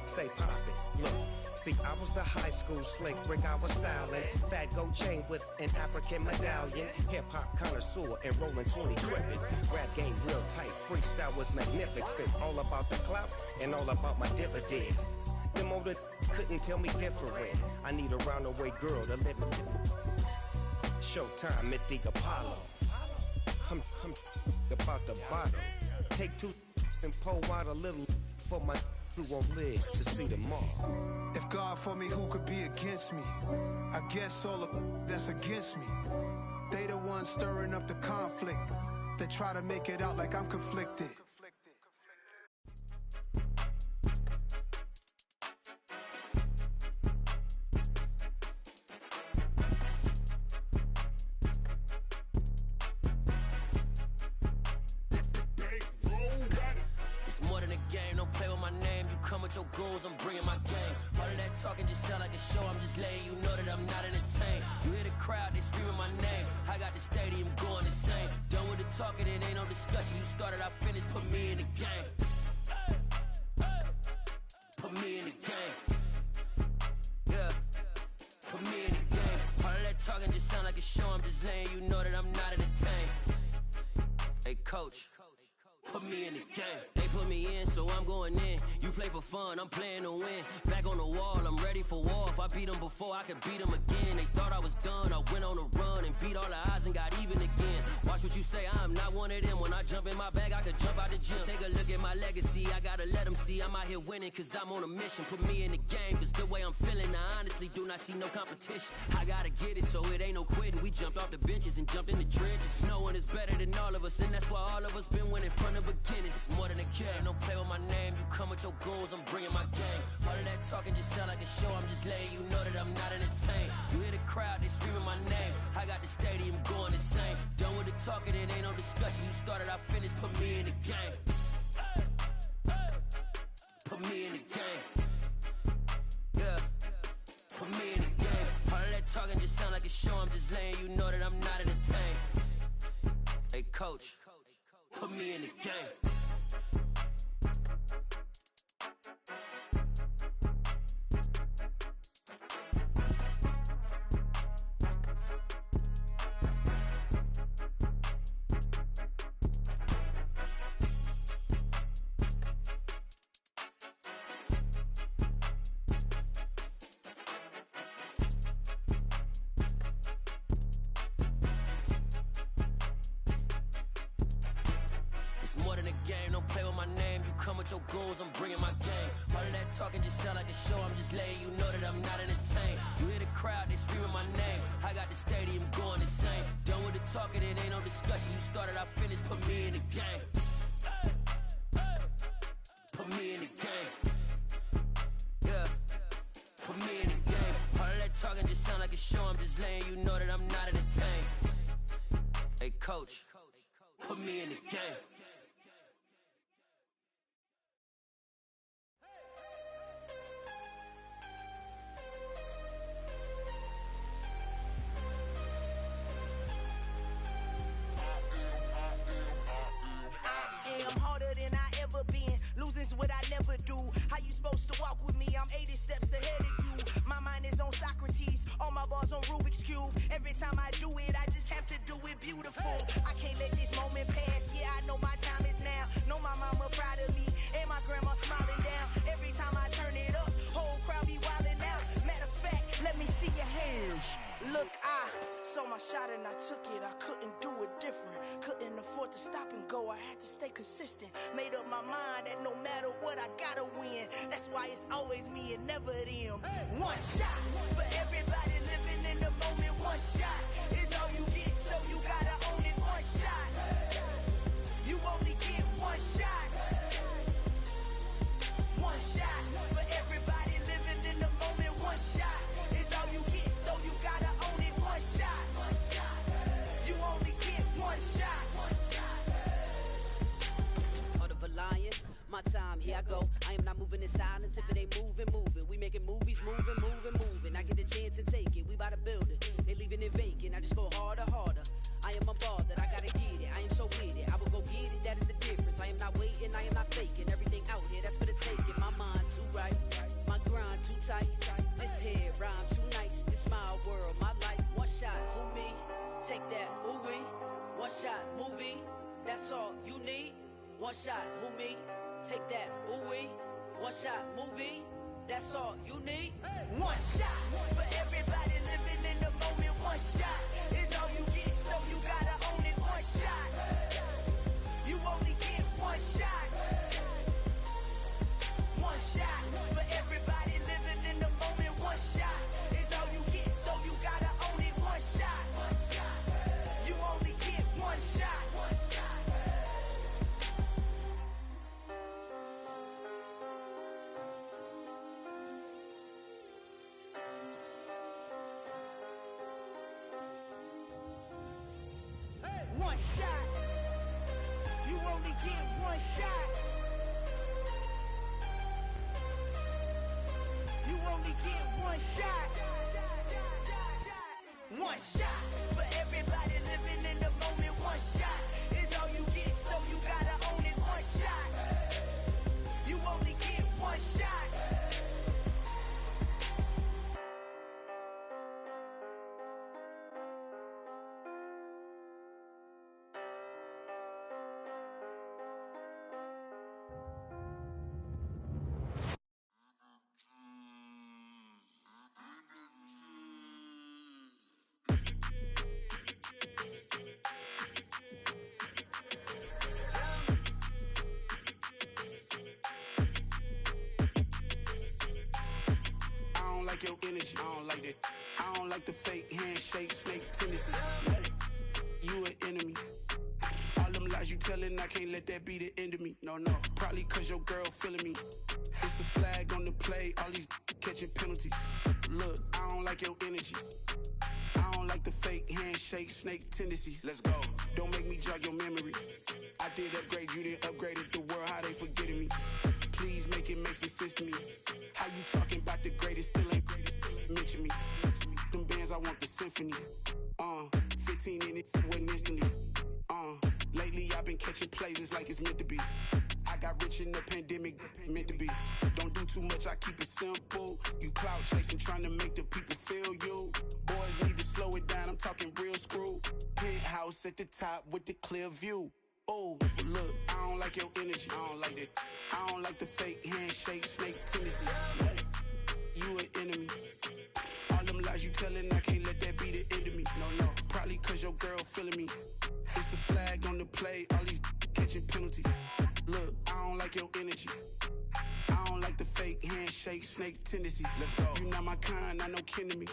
stay poppin'. Look. See, I was the high school slick Rick, I was styling. Fat gold chain with an African medallion. Hip-hop connoisseur and rolling 20 gripping. Rap game real tight, freestyle was magnificent. All about the clout and all about my dividends. Them older couldn't tell me different. I need a roundaway girl to live with. Showtime, Mythic Apollo. I'm about the bottom. Take 2 and pull out a little for my who won't live to see tomorrow. If God for me, who could be against me? I guess all of that's against me. They the ones stirring up the conflict. They try to make it out like I'm conflicted. Your goals, I'm bringing my game. All of that talking just sound like a show. I'm just letting you know that I'm not entertained. You hear the crowd, they screaming my name. I got the stadium going insane. Done with the talking, it ain't no discussion. You started, I finished, put me in the game. Put me in the game. Yeah, put me in the game. All of that talking just sound like a show. I'm just letting you know that I'm not entertained. Hey, coach. Put me in the game. They put me in, so I'm going in. You play for fun, I'm playing to win. Back on the wall, I'm ready for war. If I beat them before, I could beat them again. They thought I was done, I went on a run and beat all the odds and got even again. Watch what you say, I'm not one of them. When I jump in my bag, I could jump out the gym. Take a look at my legacy, I gotta let them see I'm out here winning, cause I'm on a mission. Put me in the game, cause the way I'm feeling, I honestly do not see no competition. I gotta get it, so it ain't no quitting. We jumped off the benches and jumped in the trenches. No one is better than all of us, and that's why all of us been winning from the beginning. It's more than a game, don't play with my name. You come with your goals, I'm bringing my game. All of that talking just sound like a show. I'm just letting you know that I'm not entertained. You hear the crowd, they screaming my name. I got the stadium going insane. Done with the talking, it ain't no discussion. You started, I finished, put me in the game. Put me in the game. Yeah, put me in the game. All of that talking just sound like a show. I'm just letting you know that I'm not entertained. Hey, coach, put me in the game. Your goals, I'm bringing my game. All of that talking just sound like a show. I'm just letting you know that I'm not entertained. You hear the crowd, they screaming my name. I got the stadium going insane. Done with the talking, it ain't no discussion. You started, I finished, put me in the game. Put me in the game. Yeah, put me in the game. All of that talking just sound like a show. I'm just letting you know that I'm not entertained. Hey, coach, put me in the game. Losing's what I never do. How you supposed to walk with me? I'm 80 steps ahead of you. My mind is on Socrates, all my bars on Rubik's Cube. Every time I do it, I just have to do it beautiful. I can't let this moment pass. Yeah, I know my time is now. Know my mama proud of me, and my grandma smiling down. Every time I turn it up, whole crowd be wildin' out. Matter of fact, let me see your hands. Look, I saw my shot and I took it. I couldn't do it different. Couldn't afford to stop and go. I had to stay consistent. Made up my mind that no matter what, I gotta win. That's why it's always me and never them. One shot for everybody living in the moment. One shot is all you get, so you gotta own it. One shot. You only get one shot. One shot. they moving. We making movies, moving. I get a chance to take it, we bout to build it. They leaving it vacant, I just go harder. I am a ball that I gotta get it. I am so with it, I will go get it, that is the difference. I am not waiting, I am not faking. Everything out here, that's for the taking. My mind too right, my grind too tight. This head rhyme too nice, this my world, my life. One shot, who me? Take that, who we? One shot, movie, that's all you need. One shot, who me? Take that, who we? One shot, movie, that's all you need. One shot for everybody living in the moment. One shot is all you get, so you gotta own it. One shot, you only get one shot. One shot for everybody living in the moment. One shot is all you get, so you gotta own it. One shot, you only get one shot. One shot. You only get one shot. You only get one shot. One shot for everybody living in the moment. One shot is all you get, so you gotta own it. One shot. You only get one shot. Like your energy, I don't like that. I don't like the fake handshake, snake tendency. You an enemy. All them lies you telling, I can't let that be the end of me. No, probably cause your girl feeling me. It's a flag on the play, all these catching penalties. Look, I don't like your energy. I don't like the fake handshake, snake tendency. Let's go. Don't make me jog your memory. I did upgrade, you didn't upgrade it. The world, how they forgetting me. Please make it make some sense to me. How you talking about the greatest, still ain't greatest, mention me. Them bands, I want the symphony. 15 in it, wasn't instantly. Lately I've been catching plays, it's like it's meant to be. I got rich in the pandemic, meant to be. Don't do too much, I keep it simple. You clout chasing, trying to make the people feel you. Boys need to slow it down, I'm talking real screw. Penthouse at the top with the clear view. Oh, look, I don't like your energy, I don't like that. I don't like the fake handshake, snake tendency. You an enemy. All them lies you telling, I can't let that be the end of me. No, probably cause your girl feeling me. It's a flag on the play, all these catching penalties. Look, I don't like your energy. I don't like the fake handshake, snake tendency. Let's go. You not my kind, I know kin to me.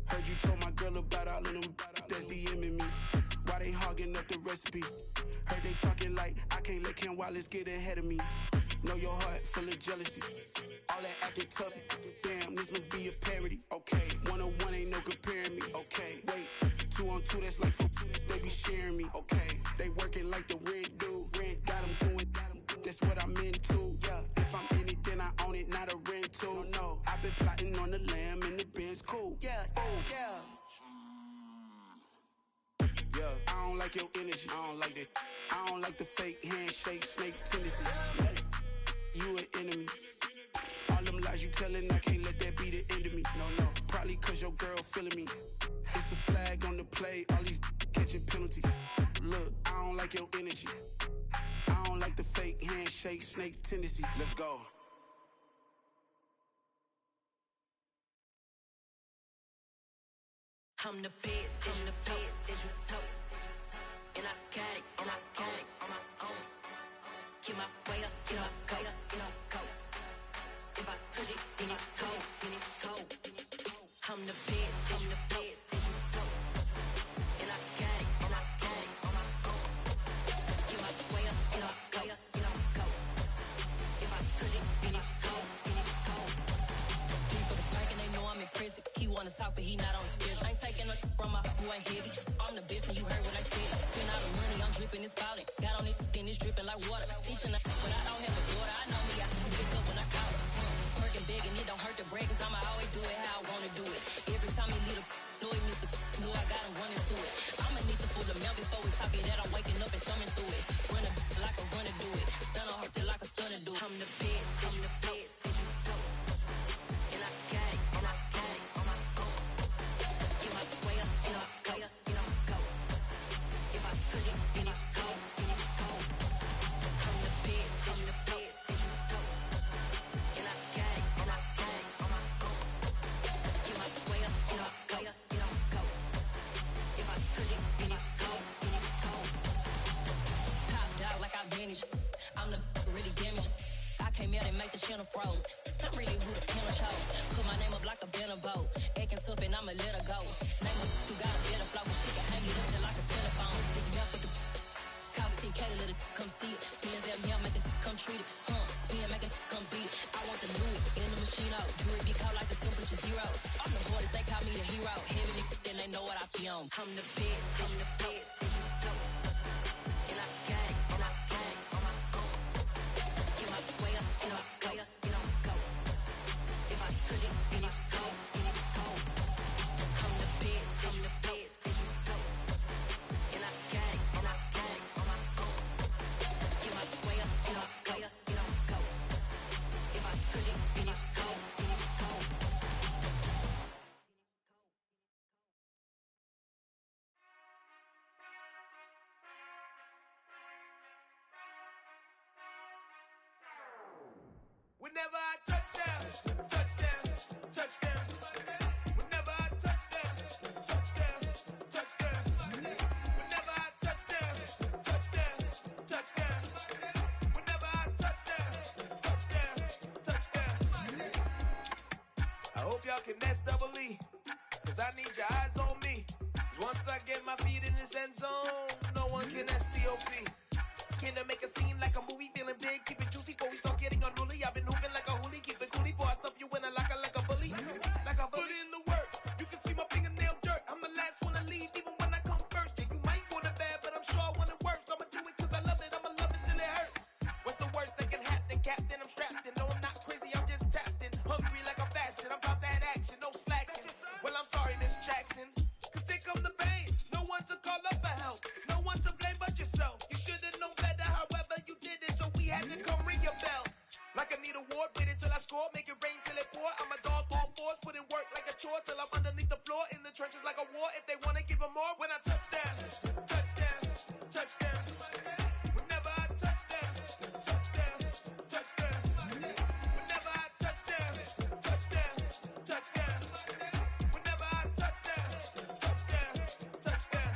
Heard you told my girl about all of them that's DMing me. Why they hogging up the recipe? Heard they talking like I can't let Ken Wallace get ahead of me. Know your heart full of jealousy. All that acting tough, damn, this must be a parody. Okay, 1-on-1 ain't no comparing me. Okay, wait, 2-on-2, that's like 4, they be sharing me. Okay, they working like the rent do. Rent got them doing, that's what I'm into. Yeah, if I'm in it, then I own it, not a rental. No, I've been plotting on the lamb and the Benz cool. Yeah, yeah, I don't like your energy, I don't like that. I don't like the fake handshake, snake tendency. You an enemy. All them lies you telling, I can't let that be the end of me. No, probably cause your girl feeling me. It's a flag on the play, all these catching penalties. Look, I don't like your energy. I don't like the fake handshake, snake tendency. Let's go. I'm the best, and the best, and I got it, on my own. Get my way up, get my go. If I touch it, then it's cold. I'm the best, and I got it, on my own. Get my way up, get my go. If I touch it, then it's cold. People the bank and they know I'm impressive. He wanna talk, but he not on the schedule. I ain't taking no from my boy heavy. I'm the best, and you heard what I said. Spend all the money, I'm dripping, it's falling. Got on it, then it's dripping like water. Teaching her, but I don't have a daughter. I know me, I can pick up when I call her. Working beg and it don't hurt to brag, cause I'ma always do it how I wanna do it. Every time he leave the know it, Mr. Know I got him running to it. I'ma need to pull the mail before we talk it that I'm waking up and thumbing through it. Run a like a runner do it. Stun on her till like a stunner do it. I'm the best, I'm the best, and I got it, and I got it on my own. Get my way up, and I go, and I go. If I touch it, then it's cold, then it's cold. I'm the best, I'm the best, and I got it, and I got it on my own. Get my way up, and I go, and I go. If I touch it, then it's cold, then it's cold. Top dog like I vanished. I'm the really damaged. I came out and make the channel froze. I'm really who the panel chose. Put my name up like a banner boat. Acting tough and I'ma let her go. Name her who got a better flow. She can hang it up just like a telephone. Sticking up with the cost 10K to let it come see it. Hands down here, make it come treat it. Spin, make it come beat it. I want the Louis in the machine out. Jewelry be cold like the temperature zero. I'm the hardest, they call me the hero. Heavily, then they know what I be on. I'm the best, I'm the best. And I got it, and I got it on my own. Get my way up, and I go, and I go. If I touch it, then it's cold, then it's cold. I'm the best, I'm the best. And I got it, and I got it on my own. Get my way up, and I go, and I go. If I touch it, then it's cold, then it's cold. Whenever I touchdown, touchdown, touchdown. Whenever I touchdown, touchdown, touchdown. Whenever I touchdown, touchdown, touchdown. Whenever I touchdown, touchdown, touchdown. I hope y'all can nest double E, cause I need your eyes on me. Once I get my feet in this end zone, no one can STOP. Can I make a scene like a movie, feeling big, keep it juicy before we start getting unruly. I've been hooping like a hoolie, keep it coolie before I stuff you in a locker like a bully. Like I put in the work, you can see my fingernail dirt. I'm the last one to leave, even when I come first. Yeah, you might want it bad, but I'm sure I want it worse. I'ma do it cause I love it, I'ma love it till it hurts. What's the worst that can happen, Captain? I'm strapped in, no I'm not crazy, I'm just tapped in. Hungry like I'm fasting, I'm about that action, no slacking. Well, I'm sorry, Miss Jackson, cause here come the pain. No one to call up for help, no one to blame but yourself. You should've known better, however you did it, so we had to come ring your bell. Like I need a award, wait until I score, make it rain till it pour. I'm a dog on fours, put in work like a chore till I'm underneath the floor, in the trenches like a war. If they wanna give them more, when I touchdown, touchdown, touchdown. Whenever I touchdown, touchdown, touchdown. Whenever I touchdown, touchdown, touchdown. Whenever I touchdown, touchdown, touchdown.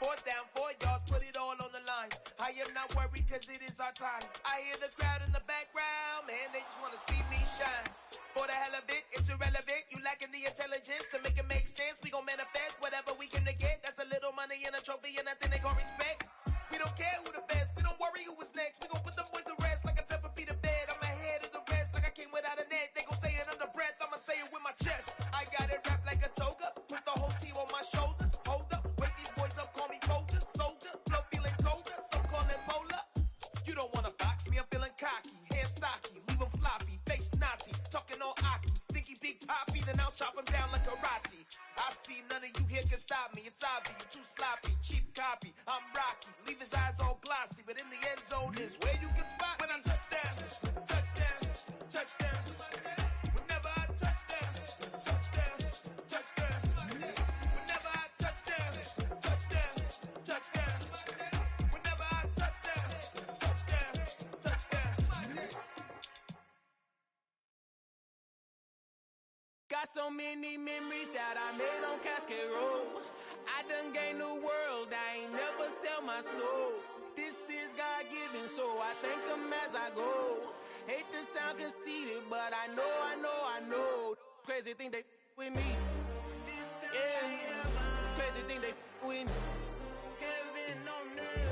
Fourth down, 4 yards, put it all on the line. I am not worried cause it is our time. I hear the crowd in the background, man, they just wanna see me shine. For the hell of it, it's irrelevant. You lacking the intelligence to make it make sense. We gon' manifest whatever we can to get. That's a little money and a trophy and nothing they gon' respect. We don't care who the best, we don't worry who was next. We gon' put the boys to rest like a Tempur-Pedic to bed. I'm ahead of the rest like I came without a net. They gon' say it under breath, I'ma say it with my chest. I got it wrapped like a toga, put the whole team on my shoulders. Hold up, wake these boys up, call me Folgers. Soldier, flow feeling colder, some call it polar. You don't wanna box me, I'm feeling cocky. Hair stocky, leave him floppy, face Nazi, talking all Aki. Think he big poppy, then I'll chop him down like karate. I see none of you here can stop me. It's obvious, you too sloppy, cheap copy. I'm Rocky, leave his eyes all glossy, but in the end zone is where you can spot when I touchdown, touchdown, touchdown. Whenever I touchdown, touchdown, touchdown. Whenever I touchdown, touchdown, touchdown. Whenever I touchdown, touchdown, touchdown. Got so many memories that I made on Cascade Road. I done gained the world, I ain't never sell my soul. This is God-given, so I thank him as I go. Hate to sound conceited, but I know. Crazy thing they with me. Yeah, crazy thing they with me.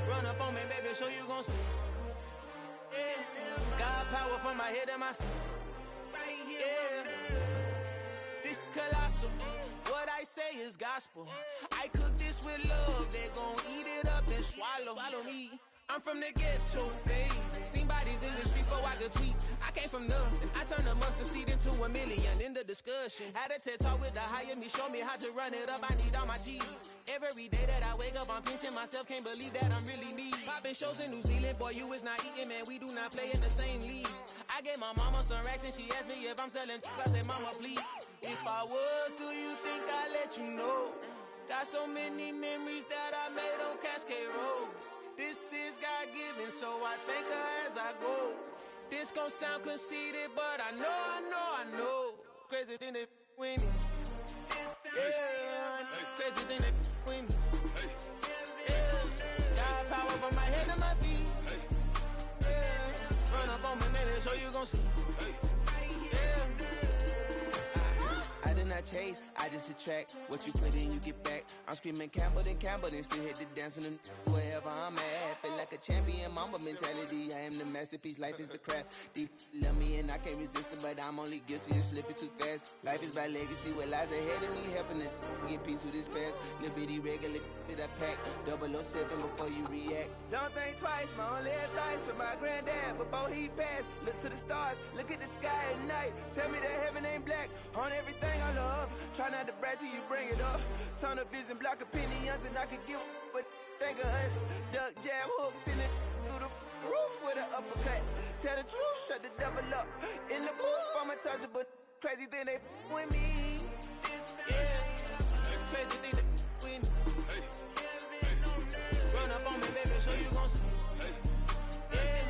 Run up on me, baby, so you gon' see. Yeah, God power from my head and my feet. Yeah, this colossal. What I say is gospel. I cook this with love. They gon' eat it up and swallow me. I'm from the ghetto, babe. Seen bodies in the streets so I could tweet. I I came from nothing. I turned a mustard seed into a million in the discussion. Had a TED talk with the higher me, show me how to run it up. I need all my cheese. Every day that I wake up, I'm pinching myself. Can't believe that I'm really me. Popping shows in New Zealand, boy, you is not eating, man. We do not play in the same league. I gave my mama some racks and she asked me if I'm selling. I said, mama, please. If I was, do you think I'd let you know? Got so many memories that I made on Cascade Road. This is God-given, so I thank her as I go. This gon' sound conceited, but I know. Crazy thing that with me. Yeah, crazy thing that with me. Yeah, got power from my head to my feet. Yeah, run up on me, maybe, so you gon' see. I did not chase, I just attract. What you put in, you get back. I'm screaming Campbell, then still hit the dancing and wherever I'm at. Feel like a champion, mamba mentality. I am the masterpiece, life is the craft. Deep love me and I can't resist it, but I'm only guilty of slipping too fast. Life is by legacy, what lies ahead of me, helping to get peace with his past. Little bitty regular that I pack, 007 before you react. Don't think twice, my only advice for my granddad before he passed. Look to the stars, look at the sky at night. Tell me that heaven ain't black on everything I love. Try not to brag till you bring it up. Tunnel vision, block opinions, and I could give what think of us. Duck jab hooks in it through the roof with an uppercut. Tell the truth, shut the devil up. In the booth, I'm untouchable. Crazy thing they with me. Yeah, crazy thing they with me. Run up on me, baby, so you gon' see. Yeah,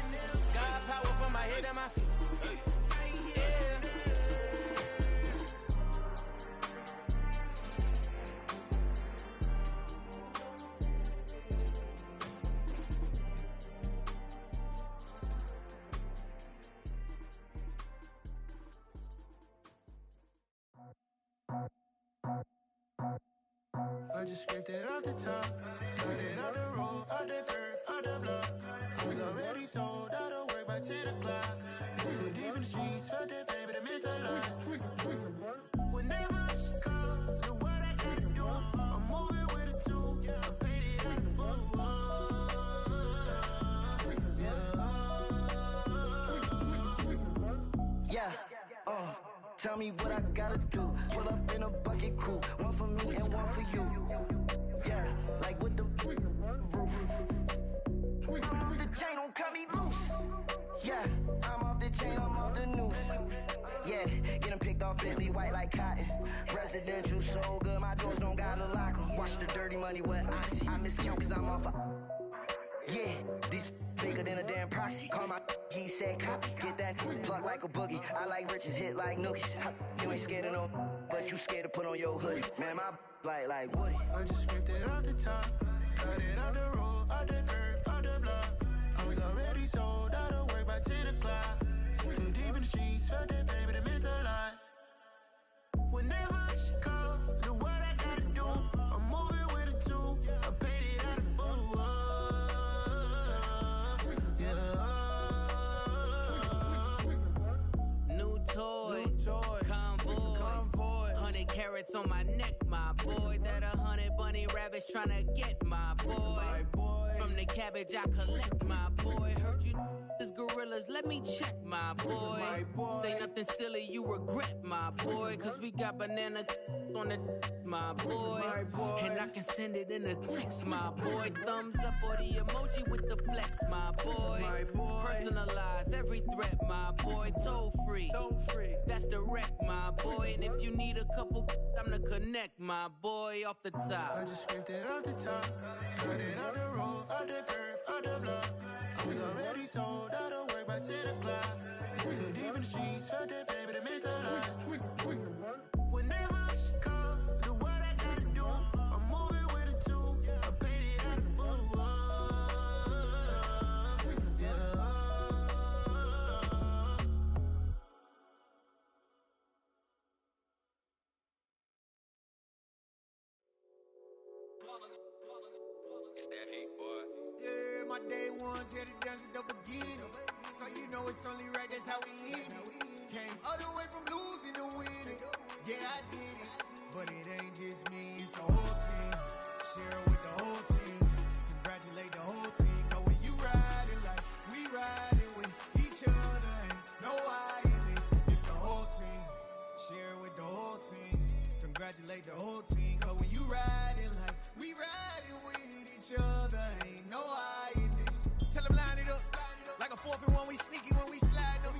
got power from my head and my feet. I just scraped it off the top, cut it off the road, off the curve, off the block. I was already sold out of work by 10 o'clock. Too deep in the streets, felt that pain, but it meant a lot. Whenever she calls, look what I gotta do. I'm moving with a two, I paid it out of full. Yeah, tell me what I gotta do. Pull up in a bucket crew, one for me and one for you. Yeah, like with the roof. I'm off the chain, don't cut me loose. Yeah, I'm off the chain, I'm off the noose. Yeah, getting picked off Bentley, white like cotton. Residential so good, my doors don't gotta lock 'em. Watch the dirty money with oxy. I miscount cause I'm off yeah, these bigger than a damn proxy. Call my he said copy. Get that plug like a boogie. I like riches, hit like nookies. You ain't scared of no, but you scared to put on your hoodie. Man, my like Woody. I just scraped it off the top, cut it off the road, off the curve, off the block. I was already sold out of work by 10 o'clock. Too deep in the streets, felt that pain, but it meant a lot. Whenever she calls, look what I gotta do. I'm moving with a two, I paid it out of full. New toys, convoy, 100 carats on my neck, my boy. That 100 bunny rabbits tryna get my boy. From the cabbage I collect, my boy. Heard you is gorillas, let me check, my boy. Say nothing silly, you regret, my boy. Cause we got banana on the my boy. And I can send it in a text, my boy. Thumbs up or the emoji with the flex, my boy. Personalize every threat, my boy. Toll free, that's direct, my boy. And if you need a couple, I'm the connect, my boy. Off the top, I just scraped it off the top, cut it off the road, off the curve, off the block. I was already sold out of work by 10 o'clock. Too deep in the streets, felt that pain, but it meant a lot. Whenever she calls, look what I gotta do. I'm moving with a two, I paid it out of full. It's that hate, boy. Yeah, my day ones here to dance at the beginning. So you know it's only right, that's how we eat it. Came all the way from losing to winning. Yeah, I did it. But it ain't just me, it's the whole team. Share it with the whole team. Congratulate the whole team. Cause when you riding like we riding with each other, ain't no congratulate the whole team. Cause when you riding like we riding with each other, ain't no I in this. Tell them line it up. Like a 4th and 1, we sneaky when we slide them.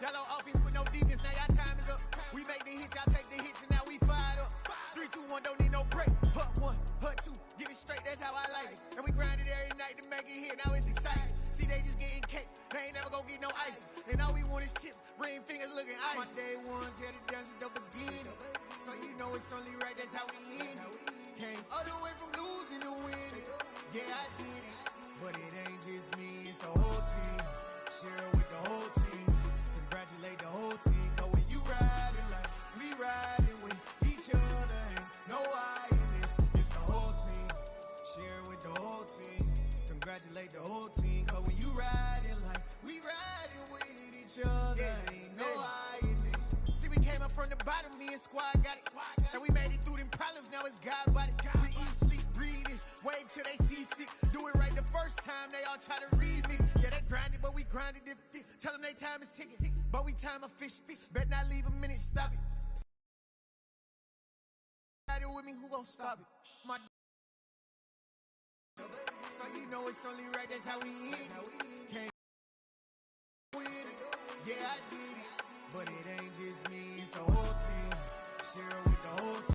Y'all on offense with no defense, now y'all time is up. We make the hits, y'all take the hits, and now we fired up. 3, 2, 1, don't need no break. Hut 1, hut 2, give it straight, that's how I like it. And we grind it every night to make it hit, now it's exciting. See, they just getting cake, they ain't never gonna get no ice. And all we want is chips, ring fingers looking ice. My day ones here to dance at the beginning. So you know it's only right, that's how we end it. Came all the way from losing to winning. Yeah, I did it. But it ain't just me, it's the whole team. Share it with the whole team. Congratulate the whole team. Cause when you riding like we riding with each other, ain't no I in this. It's the whole team. Share it with the whole team. Congratulate the whole team. Cause when you riding like we riding with each other, ain't no I in this. See, we came up from the bottom, me and squad got it. And we made it through them problems, now it's God body. We eat, sleep, breathe this, wave till they see sick. Do it right the first time, they all try to remix. Yeah, they grinded, but we grinded different. Tell them they time is ticking, but we time a fish. Bet not leave a minute, stop it. With me, who gon' stop it? My so you know it's only right, that's how we end. Can't win it. Yeah, I did it, but it ain't just me.